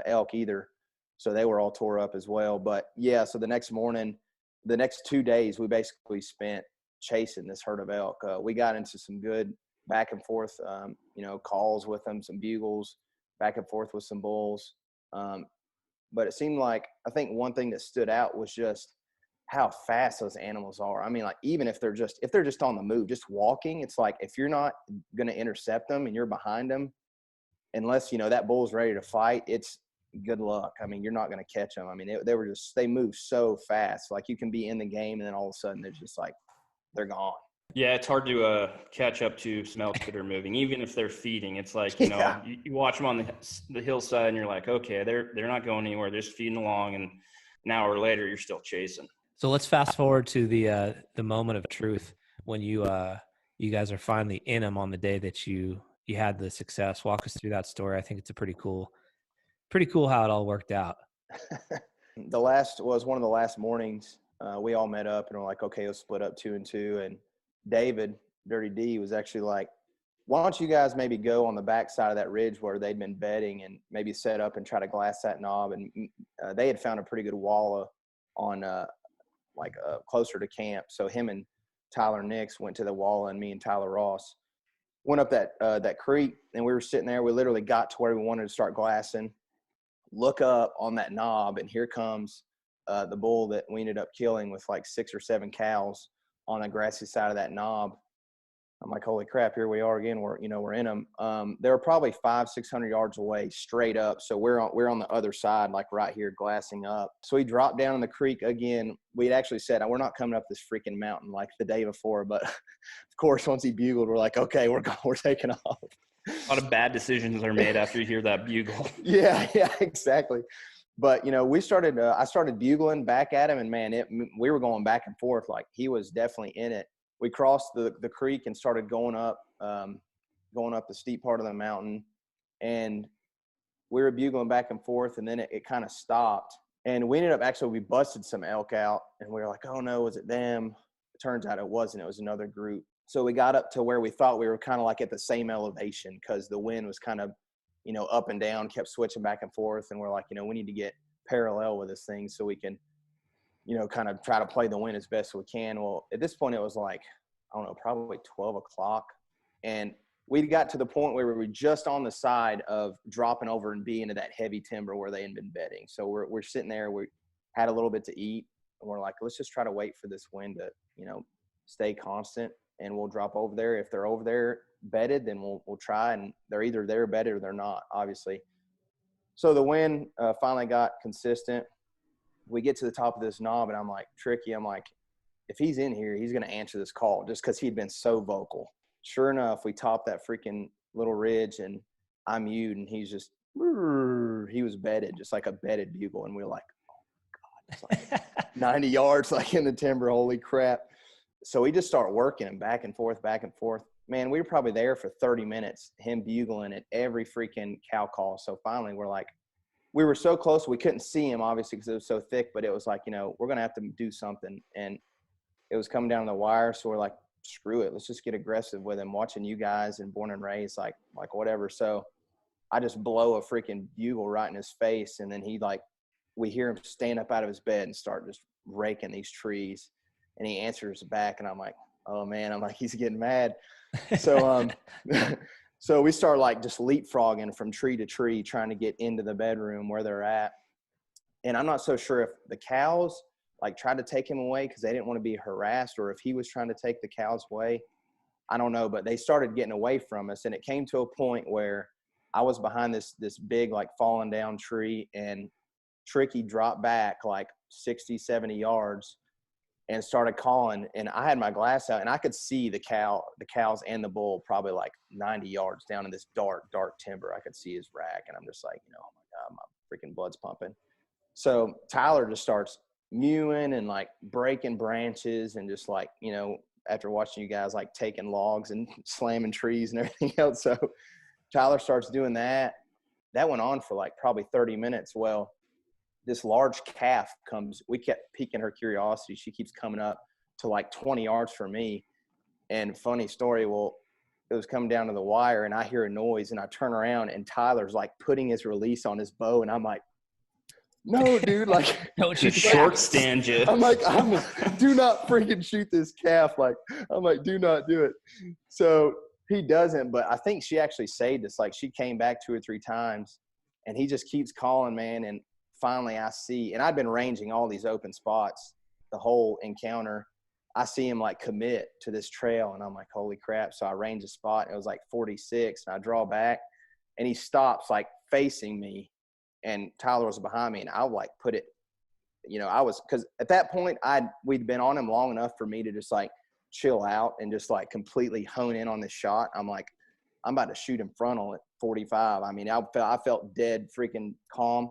S2: elk either. So they were all tore up as well. But yeah, so the next morning, the next 2 days, we basically spent chasing this herd of elk. We got into some good back and forth, calls with them, some bugles, back and forth with some bulls. But it seemed like, I think one thing that stood out was just how fast those animals are. Like even if they're just on the move, just walking, it's like, if you're not going to intercept them and you're behind them, unless, that bull's ready to fight, it's good luck. You're not going to catch them. They move so fast. Like you can be in the game and then all of a sudden they're just like, they're gone.
S3: Yeah, it's hard to catch up to some elk that are moving, even if they're feeding. It's like, you watch them on the hillside and you're like, okay, they're not going anywhere. They're just feeding along, and an hour later you're still chasing.
S1: So let's fast forward to the moment of truth when you guys are finally in them on the day that you had the success. Walk us through that story. I think it's a pretty cool how it all worked out.
S2: Was one of the last mornings. We all met up and we're like, okay, let's split up 2 and 2. And David, Dirty D, was actually like, why don't you guys maybe go on the back side of that ridge where they'd been bedding and maybe set up and try to glass that knob. And they had found a pretty good walla on closer to camp. So him and Tyler Nix went to the walla, and me and Tyler Ross went up that creek, and we were sitting there. We literally got to where we wanted to start glassing, look up on that knob, and here comes the bull that we ended up killing with like 6 or 7 cows on a grassy side of that knob. I'm like, holy crap, here we are again. We're in them. They were probably 500-600 yards away straight up. So we're on the other side, like right here, glassing up. So we dropped down in the creek again. We'd actually said, we're not coming up this freaking mountain like the day before. But of course, once he bugled, we're like, okay, we're taking off.
S3: A lot of bad decisions are made after you hear that bugle.
S2: Yeah, exactly. But, I started bugling back at him, and man, we were going back and forth. Like he was definitely in it. We crossed the creek and started going up the steep part of the mountain, and we were bugling back and forth, and then it kind of stopped, and we ended up we busted some elk out, and we were like, oh no, was it them? It turns out it wasn't. It was another group. So we got up to where we thought we were kind of like at the same elevation, because the wind was kind of, up and down, kept switching back and forth, and we're like, we need to get parallel with this thing so we can kind of try to play the wind as best we can. Well, at this point it was like, I don't know, probably 12 o'clock. And we got to the point where we were just on the side of dropping over and being into that heavy timber where they had been bedding. So we're sitting there, we had a little bit to eat, and we're like, let's just try to wait for this wind to, stay constant, and we'll drop over there. If they're over there bedded, then we'll try, and they're either there bedded or they're not, obviously. So the wind finally got consistent. We get to the top of this knob, and I'm like, Tricky, if he's in here, he's going to answer this call, just because he'd been so vocal. Sure enough, we topped that freaking little ridge, and I mewed, and he's just, he was bedded, just like a bedded bugle. And we were like, oh my God, it's like 90 yards, like in the timber. Holy crap. So we just start working him back and forth. Man, we were probably there for 30 minutes, him bugling at every freaking cow call. So finally we're like, we were so close, we couldn't see him obviously because it was so thick, but it was like, we're going to have to do something. And it was coming down the wire. So we're like, screw it. Let's just get aggressive with him, watching you guys and born and raised, like whatever. So I just blow a freaking bugle right in his face. And then we hear him stand up out of his bed and start just raking these trees. And he answers back, and I'm like, oh man, he's getting mad. So, so we start just leapfrogging from tree to tree, trying to get into the bedroom where they're at. And I'm not so sure if the cows tried to take him away because they didn't want to be harassed, or if he was trying to take the cows away. I don't know, but they started getting away from us. And it came to a point where I was behind this big, fallen down tree, and Tricky dropped back 60, 70 yards and started calling. And I had my glass out, and I could see the cows and the bull probably 90 yards down in this dark timber. I could see his rack, and I'm just like, oh my God, my freaking blood's pumping. So Tyler just starts mewing and breaking branches, and just after watching you guys taking logs and slamming trees and everything else. So Tyler starts doing that. That went on for probably 30 minutes. Well, this large calf comes. We kept piquing her curiosity. She keeps coming up to 20 yards from me. And funny story, well, it was coming down to the wire, and I hear a noise, and I turn around, and Tyler's putting his release on his bow, and I'm like, no, dude,
S3: don't you short stand you.
S2: I'm do not freaking shoot this calf. Do not do it. So he doesn't, but I think she actually saved us. She came back 2 or 3 times, and he just keeps calling, man. And finally I see, and I've been ranging all these open spots the whole encounter. I see him commit to this trail, and I'm like, holy crap. So I range a spot. It was 46, and I draw back, and he stops facing me. And Tyler was behind me, and I put it, because at that point we'd been on him long enough for me to just chill out and just completely hone in on this shot. I'm about to shoot him frontal at 45. I felt dead freaking calm.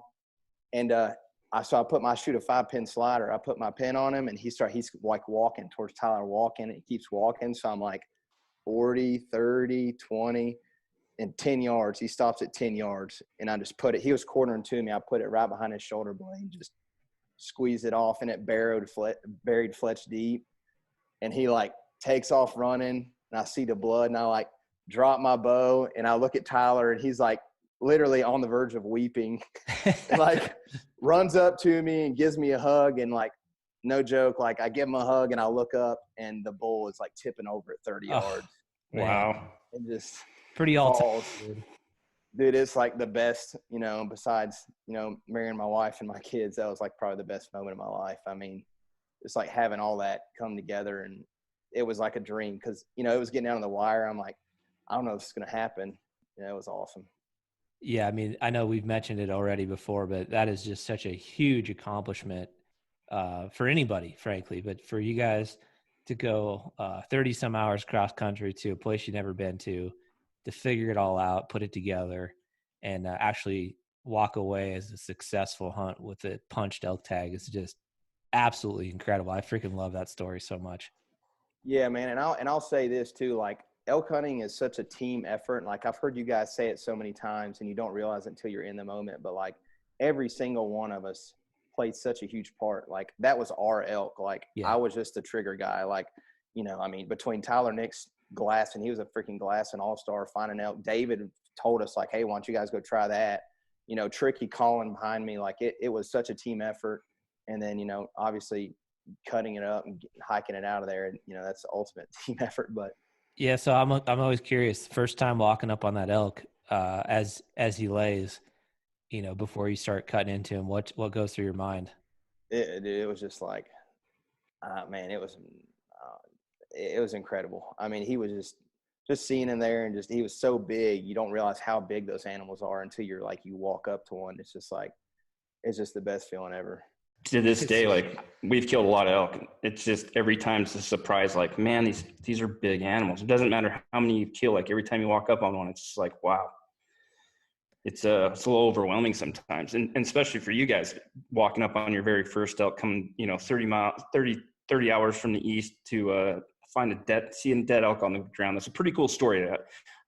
S2: And I put I shoot a 5-pin slider. I put my pin on him, and he's walking towards Tyler, walking, and he keeps walking. So I'm 40, 30, 20. And 10 yards, he stops at 10 yards, and I just put it, he was quartering to me. I put it right behind his shoulder blade, just squeezed it off, and it buried fletch deep. And he takes off running, and I see the blood, and I drop my bow, and I look at Tyler, and he's literally on the verge of weeping, and runs up to me and gives me a hug. And no joke, I give him a hug, and I look up, and the bull is tipping over at 30 yards.
S3: Wow.
S2: And just
S1: pretty all
S2: dude, it's the best, besides, marrying my wife and my kids. That was probably the best moment of my life. It's having all that come together, and it was a dream, because, it was getting down to the wire. I'm I don't know if this is going to happen. It was awesome.
S1: Yeah. I know we've mentioned it already before, but that is just such a huge accomplishment for anybody, frankly, but for you guys to go 30 some hours cross country to a place you've never been to figure it all out, put it together, and actually walk away as a successful hunt with a punched elk tag is just absolutely incredible. I freaking love that story so much.
S2: Yeah, man. And I'll say this too, elk hunting is such a team effort. And I've heard you guys say it so many times, and you don't realize it until you're in the moment, but every single one of us played such a huge part. That was our elk. Yeah. I was just the trigger guy. Between Tyler, Nick's glass, and he was a freaking glass and all-star finding elk. David told us hey, why don't you guys go try that? Tricky calling behind me. It was such a team effort. And then, obviously cutting it up and hiking it out of there. And, that's the ultimate team effort. But
S1: Yeah. So I'm always curious. First time walking up on that elk, as he lays, before you start cutting into him, what goes through your mind?
S2: It was just like, man, it was incredible. I mean, he was just seeing him there, and he was so big. You don't realize how big those animals are until you walk up to one. It's just the best feeling ever.
S3: To this day, like, we've killed a lot of elk. It's just every time it's a surprise. Like, man, these are big animals. It doesn't matter how many you kill. Like, every time you walk up on one, it's just like, wow. It's a little overwhelming sometimes, and especially for you guys walking up on your very first elk, coming 30 hours from the east to seeing a dead elk on the ground. That's a pretty cool story. I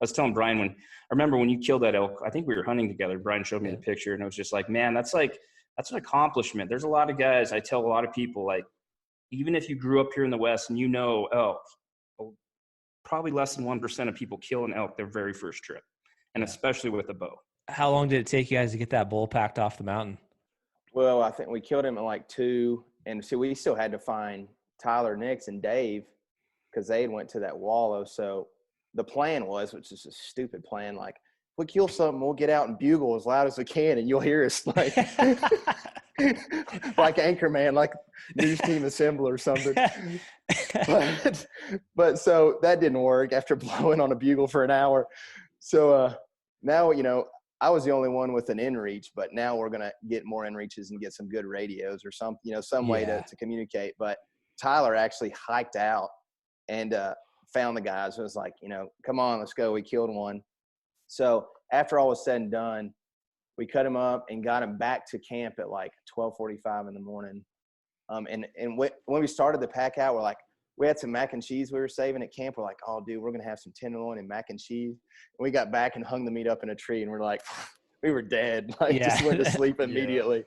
S3: was telling Brian I remember when you killed that elk. I think we were hunting together. Brian showed me the picture, and it was just like, man, that's an accomplishment. There's a lot of guys. I tell a lot of people, like, even if you grew up here in the West and elk, probably less than 1% of people kill an elk their very first trip, and especially with a bow.
S1: How long did it take you guys to get that bull packed off the mountain?
S2: Well, I think we killed him at like 2, and so we still had to find Tyler, Nix, and Dave because they went to that wallow. So the plan was, which is a stupid plan, like, if we kill something, we'll get out and bugle as loud as we can, and you'll hear us like like Anchorman, like news team assemble or something. But so that didn't work after blowing on a bugle for an hour. So now, I was the only one with an inReach, but now we're going to get more inReaches and get some good radios or some way to communicate. But Tyler actually hiked out and found the guys. It was like, come on, let's go. We killed one. So after all was said and done, we cut him up and got him back to camp at like 12:45 in the morning. And when we started the pack out, we had some mac and cheese we were saving at camp. We're like, oh, dude, we're going to have some tenderloin and mac and cheese. And we got back and hung the meat up in a tree, and we're like, we were dead. Just went to sleep immediately.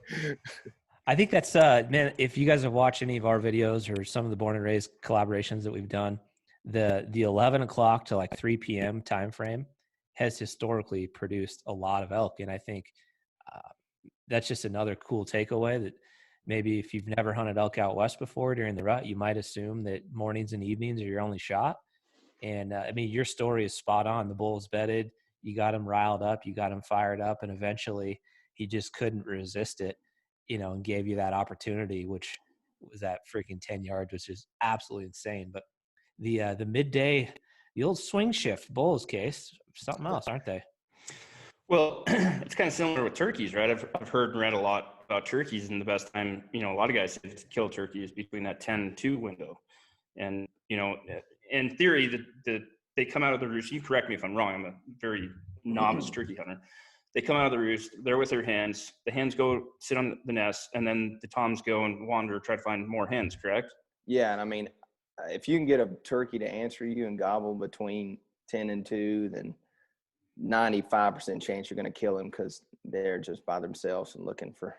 S1: I think that's, man, if you guys have watched any of our videos or some of the Born and Raised collaborations that we've done, the 11 o'clock to like 3 p.m. time frame has historically produced a lot of elk. And I think that's just another cool takeaway that maybe if you've never hunted elk out west before during the rut, you might assume that mornings and evenings are your only shot. And I mean, your story is spot on. The bull's bedded. You got him riled up. You got him fired up. And eventually he just couldn't resist it, and gave you that opportunity, which was that freaking 10 yards, which is absolutely insane. But the midday, the old swing shift bulls case, something else, aren't they?
S3: Well, it's kind of similar with turkeys, right? I've heard and read a lot about turkeys, and the best time, a lot of guys say to kill turkey is between that 10-2 window. And, in theory, they come out of the roost. You correct me if I'm wrong. I'm a very novice turkey hunter. They come out of the roost. They're with their hens. The hens go sit on the nest, and then the toms go and wander, try to find more hens, correct?
S2: Yeah, and I mean, if you can get a turkey to answer you and gobble between 10 and 2, then 95% chance you're going to kill them because they're just by themselves and looking for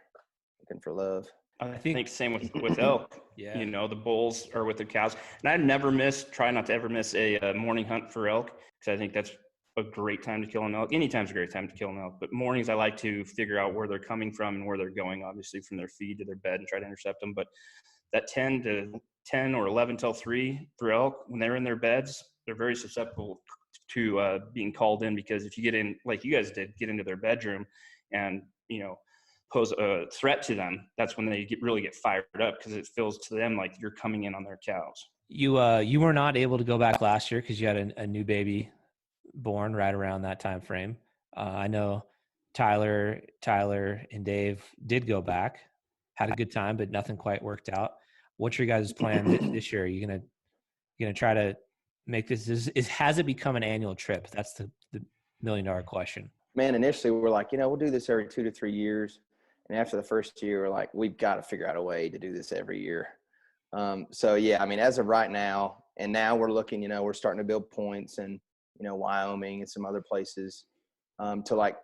S2: love.
S3: I think same with elk.
S1: Yeah.
S3: The bulls are with their cows. And I try not to ever miss a morning hunt for elk, because I think that's a great time to kill an elk. Anytime's a great time to kill an elk. But mornings I like to figure out where they're coming from and where they're going, obviously from their feed to their bed, and try to intercept them. But that 10 or 11 till 3 for elk, when they're in their beds, they're very susceptible to being called in, because if you get in, like you guys did, get into their bedroom and, pose a threat to them, that's when they really get fired up, because it feels to them like you're coming in on their cows.
S1: You were not able to go back last year because you had a new baby born right around that time frame. I know Tyler and Dave did go back, had a good time, but nothing quite worked out. What's your guys' plan this year? Are you gonna try to make this? Has it become an annual trip? That's the $1 million question.
S2: Man, initially we're like, we'll do this every 2 to 3 years. And after the first year, we're like, we've got to figure out a way to do this every year. So yeah, I mean, as of right now, and now we're looking, we're starting to build points in, Wyoming and some other places, to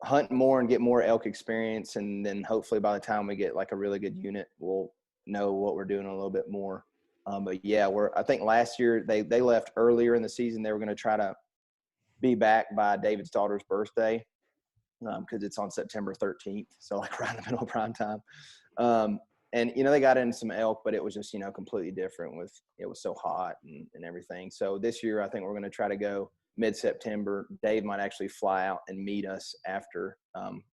S2: hunt more and get more elk experience. And then hopefully by the time we get like a really good unit, we'll know what we're doing a little bit more. But yeah, I think last year they left earlier in the season. They were going to try to be back by David's daughter's birthday, because it's on September 13th. So like right in the middle of prime time. And, they got in some elk, but it was just, completely different it was so hot and everything. So this year, I think we're going to try to go mid-September. Dave might actually fly out and meet us after,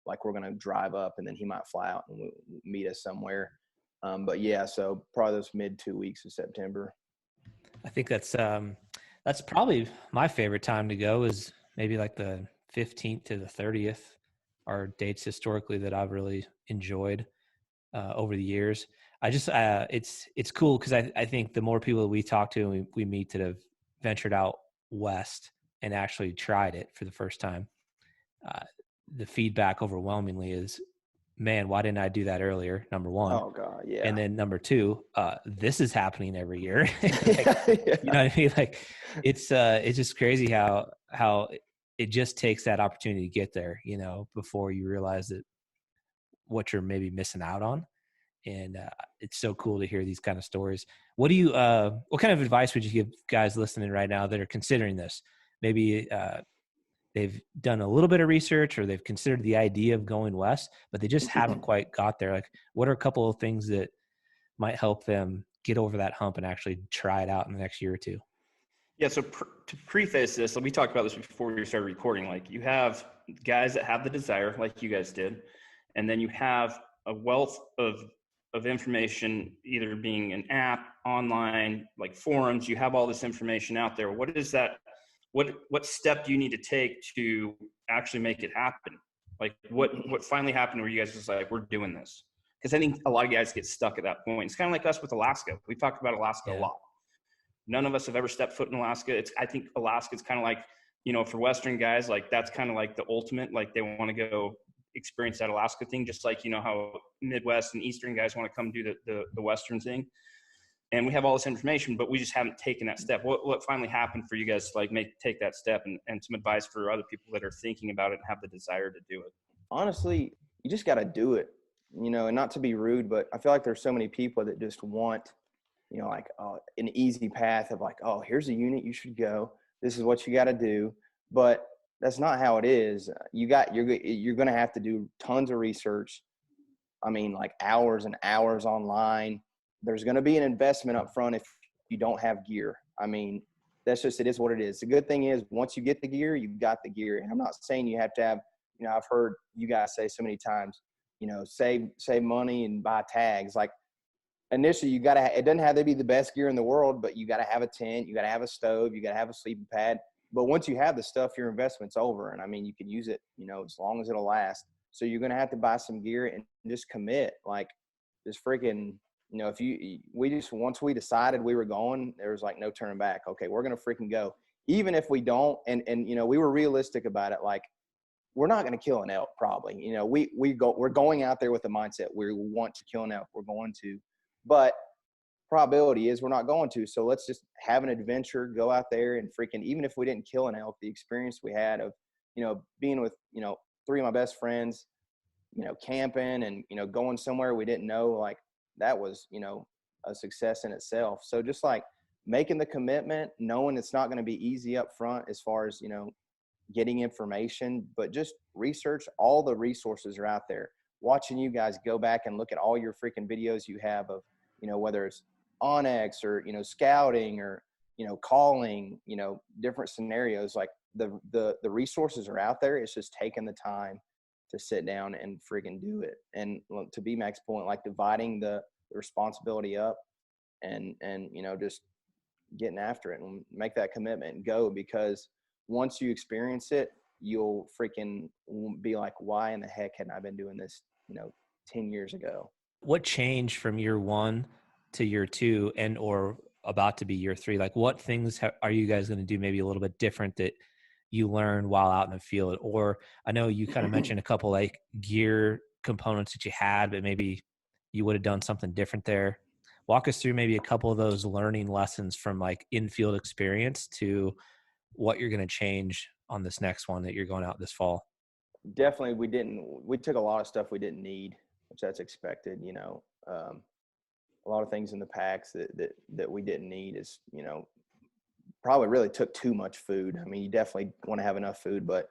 S2: like we're going to drive up and then he might fly out and meet us somewhere. But yeah, so probably those mid 2 weeks of September.
S1: I think that's probably my favorite time to go, is maybe like the 15th to the 30th are dates historically that I've really enjoyed over the years. I just, it's cool because I think the more people that we talk to and we meet that have ventured out west and actually tried it for the first time, the feedback overwhelmingly is, man, why didn't I do that earlier? Number one.
S2: Oh God. Yeah.
S1: And then number two, this is happening every year. Like, you know what I mean? Like it's just crazy how it just takes that opportunity to get there, before you realize that what you're maybe missing out on. And it's so cool to hear these kind of stories. What kind of advice would you give guys listening right now that are considering this? Maybe they've done a little bit of research or they've considered the idea of going west, but they just haven't quite got there. Like, what are a couple of things that might help them get over that hump and actually try it out in the next year or two?
S3: Yeah. So to preface this, we talked about this before we started recording. Like, you have guys that have the desire, like you guys did, and then you have a wealth of information, either being an app, online, like forums. You have all this information out there. What is that? What step do you need to take to actually make it happen? Like what finally happened where you guys was like, we're doing this? Because I think a lot of guys get stuck at that point. It's kind of like us with Alaska. We talked about Alaska a lot. None of us have ever stepped foot in Alaska. I think Alaska is kind of like, for Western guys, like that's kind of like the ultimate, like they want to go experience that Alaska thing, just like, how Midwest and Eastern guys want to come do the Western thing. And we have all this information, but we just haven't taken that step. What finally happened for you guys to take that step, and some advice for other people that are thinking about it and have the desire to do it?
S2: Honestly, you just got to do it, and not to be rude, but I feel like there's so many people that just want, like an easy path of like, oh, here's a unit you should go. This is what you got to do. But that's not how it is. You're going to have to do tons of research. I mean, like hours and hours online. There's going to be an investment up front if you don't have gear. I mean, it is what it is. The good thing is once you get the gear, you've got the gear. And I'm not saying you have to have, I've heard you guys say so many times, save money and buy tags. Like initially it doesn't have to be the best gear in the world, but you got to have a tent, you got to have a stove, you got to have a sleeping pad. But once you have the stuff, your investment's over. And I mean, you can use it, as long as it'll last. So you're going to have to buy some gear and just commit. Like just freaking, once we decided we were going, there was like no turning back. Okay, we're going to freaking go. Even if we don't, and we were realistic about it. Like, we're not going to kill an elk probably. We're going out there with the mindset we want to kill an elk. We're going to, but probability is we're not going to. So let's just have an adventure, go out there and freaking, even if we didn't kill an elk, the experience we had of, being with, three of my best friends, camping and, going somewhere we didn't know, like that was, a success in itself. So just like making the commitment, knowing it's not going to be easy up front as far as, getting information, but just research. All the resources are out there. Watching you guys go back and look at all your freaking videos you have of, whether it's Onyx or, scouting or, calling, different scenarios, like the resources are out there. It's just taking the time to sit down and friggin' do it. And to be Mac's point, like dividing the responsibility up and, just getting after it and make that commitment and go, because once you experience it, you'll freaking be like, why in the heck hadn't I been doing this, 10 years ago?
S1: What changed from year one to year two and or about to be year three? Like what things are you guys going to do maybe a little bit different that you learned while out in the field? Or I know you kind of mentioned a couple like gear components that you had, but maybe you would have done something different there. Walk us through maybe a couple of those learning lessons from like in-field experience to what you're going to change on this next one that you're going out this fall.
S2: Definitely. We took a lot of stuff we didn't need, which that's expected, a lot of things in the packs that we didn't need is, probably really took too much food. I mean, you definitely want to have enough food, but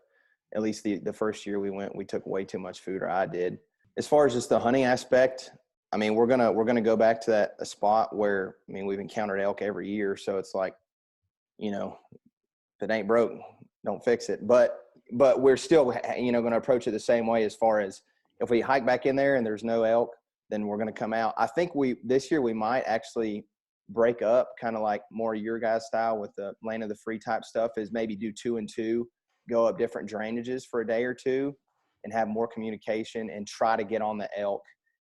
S2: at least the first year we took way too much food, or I did. As far as just the hunting aspect, I mean, we're gonna go back to that a spot where, I mean, we've encountered elk every year, so it's like, you know, if it ain't broke, don't fix it. But we're still, you know, going to approach it the same way, as far as if we hike back in there and there's no elk, then we're going to come out. I think this year we might actually break up, kind of like more your guys' style with the Land of the Free type stuff, is maybe do 2 and 2, go up different drainages for a day or two and have more communication and try to get on the elk.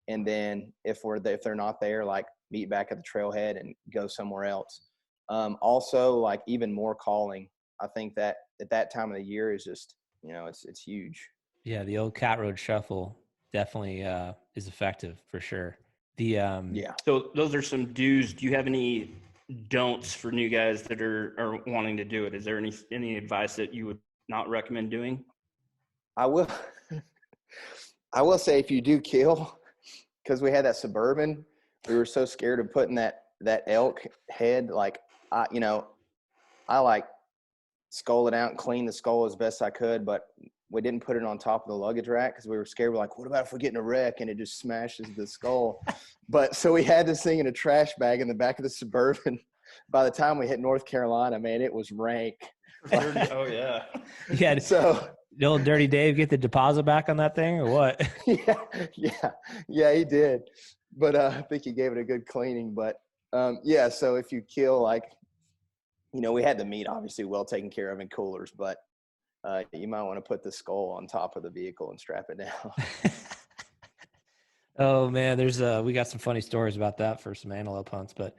S2: And then if they're not there, like meet back at the trailhead and go somewhere else. Also, like even more calling. I think that at that time of the year is just, you know, it's huge.
S1: Yeah, the old cat road shuffle definitely is effective for sure.
S2: Yeah.
S3: So those are some do's. Do you have any don'ts for new guys that are wanting to do it? Is there any advice that you would not recommend doing?
S2: I will say, if you do kill, because we had that Suburban, we were so scared of putting that elk head, like, I like skull it out and clean the skull as best I could, but we didn't put it on top of the luggage rack because we were scared. We're like, what about if we get in a wreck and it just smashes the skull? But so we had this thing in a trash bag in the back of the Suburban. By the time we hit North Carolina, man, it was rank.
S3: Oh yeah.
S1: Yeah.
S2: So
S1: the old Dirty Dave get the deposit back on that thing or what?
S2: Yeah, he did. But I think he gave it a good cleaning. But yeah, so if you kill, like, you know, we had the meat obviously well taken care of in coolers, but you might want to put the skull on top of the vehicle and strap it down.
S1: Oh man, we got some funny stories about that for some antelope hunts, but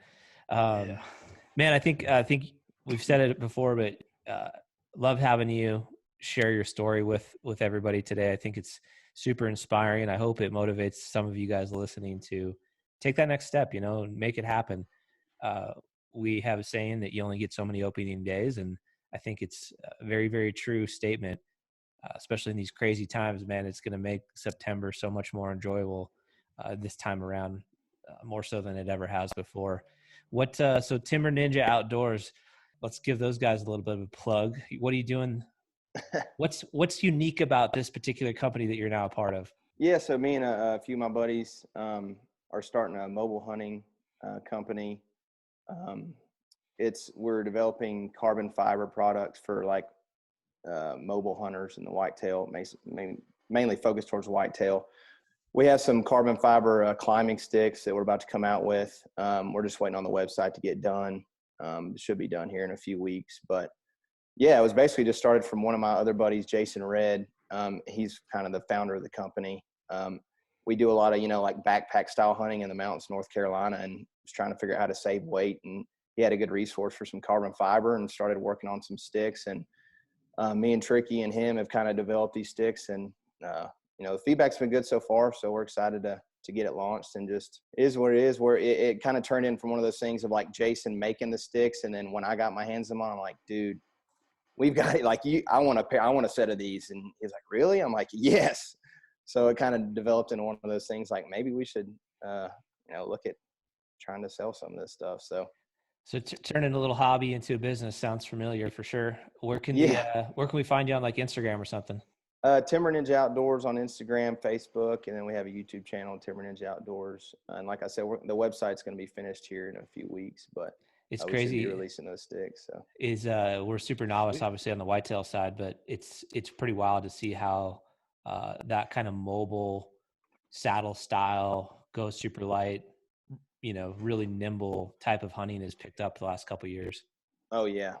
S1: man, I think we've said it before, but love having you share your story with everybody today. I think it's super inspiring, and I hope it motivates some of you guys listening to take that next step, you know, and make it happen. We have a saying that you only get so many opening days, and I think it's a very, very true statement, especially in these crazy times, man. It's going to make September so much more enjoyable this time around, more so than it ever has before. So Timber Ninja Outdoors, let's give those guys a little bit of a plug. What are you doing? What's unique about this particular company that you're now a part of?
S2: Yeah, so me and a few of my buddies are starting a mobile hunting company. We're developing carbon fiber products for like mobile hunters and the whitetail, mainly focused towards whitetail. We have some carbon fiber climbing sticks that we're about to come out with. We're just waiting on the website to get done. It should be done here in a few weeks. But yeah, it was basically just started from one of my other buddies, Jason Red. He's kind of the founder of the company. We do a lot of, you know, like backpack style hunting in the mountains, North Carolina, and was trying to figure out how to save weight. And he had a good resource for some carbon fiber and started working on some sticks. And me and Tricky and him have kind of developed these sticks, and you know, the feedback's been good so far. So we're excited to get it launched, and just is what it is. Where it kind of turned in from one of those things of like Jason making the sticks, and then when I got my hands on them, I'm like, dude, we've got it. Like, I want a set of these. And he's like, really? I'm like, yes. So it kind of developed into one of those things, like maybe we should, you know, look at trying to sell some of this stuff. So
S1: turning a little hobby into a business sounds familiar for sure. Where can we find you on like Instagram or something?
S2: Timber Ninja Outdoors on Instagram, Facebook, and then we have a YouTube channel, Timber Ninja Outdoors. And like I said, the website's going to be finished here in a few weeks, but
S1: it's
S2: we
S1: crazy.
S2: should be releasing those sticks. So
S1: we're super novice, obviously, on the whitetail side, but it's pretty wild to see how that kind of mobile saddle style, go super light, you know, really nimble type of hunting has picked up the last couple of years.
S2: Oh yeah,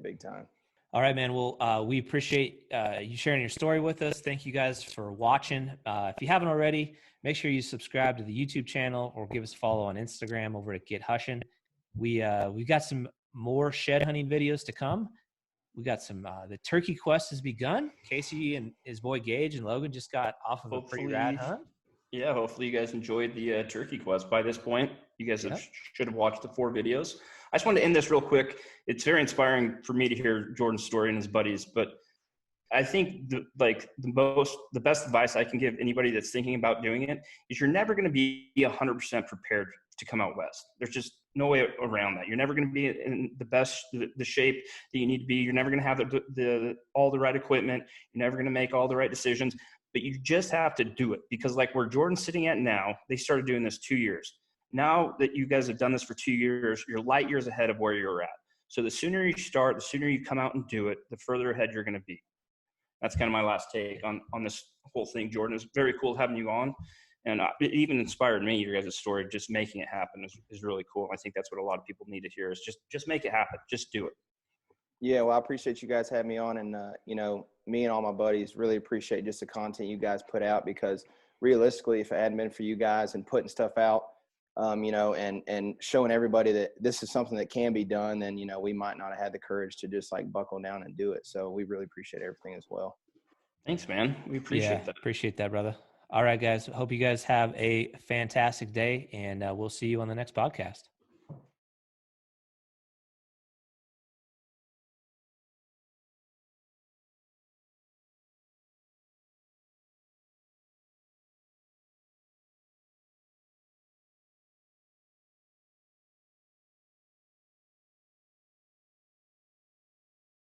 S2: big time.
S1: All right, man. Well, we appreciate you sharing your story with us. Thank you guys for watching. If you haven't already, make sure you subscribe to the YouTube channel or give us a follow on Instagram over at Get Hushin'. We've got some more shed hunting videos to come. We got some the turkey quest has begun. Casey and his boy Gage and Logan just got off of a pretty rad hunt.
S3: Yeah, hopefully you guys enjoyed the turkey quest. By this point, you guys should have watched the 4 videos. I just wanted to end this real quick. It's very inspiring for me to hear Jordan's story and his buddies, but I think the best advice I can give anybody that's thinking about doing it is you're never going to be 100% prepared to come out west. There's just no way around that. You're never going to be in the shape that you need to be. You're never going to have all the right equipment. You're never going to make all the right decisions. but you just have to do it, because like where Jordan's sitting at now, they started doing this 2 years. Now that you guys have done this for 2 years, you're light years ahead of where you're at. So the sooner you start, the sooner you come out and do it, the further ahead you're going to be. That's kind of my last take on this whole thing, Jordan. It's very cool having you on. And it even inspired me, your guys' story. Just making it happen is really cool. I think that's what a lot of people need to hear, is just make it happen. Just do it.
S2: Yeah, well, I appreciate you guys having me on. And, me and all my buddies really appreciate just the content you guys put out, because realistically, if it hadn't been for you guys and putting stuff out, and showing everybody that this is something that can be done, then, we might not have had the courage to just like buckle down and do it. So we really appreciate everything as well.
S3: Thanks, man. We appreciate that.
S1: Appreciate that, brother. All right, guys. Hope you guys have a fantastic day, and we'll see you on the next podcast.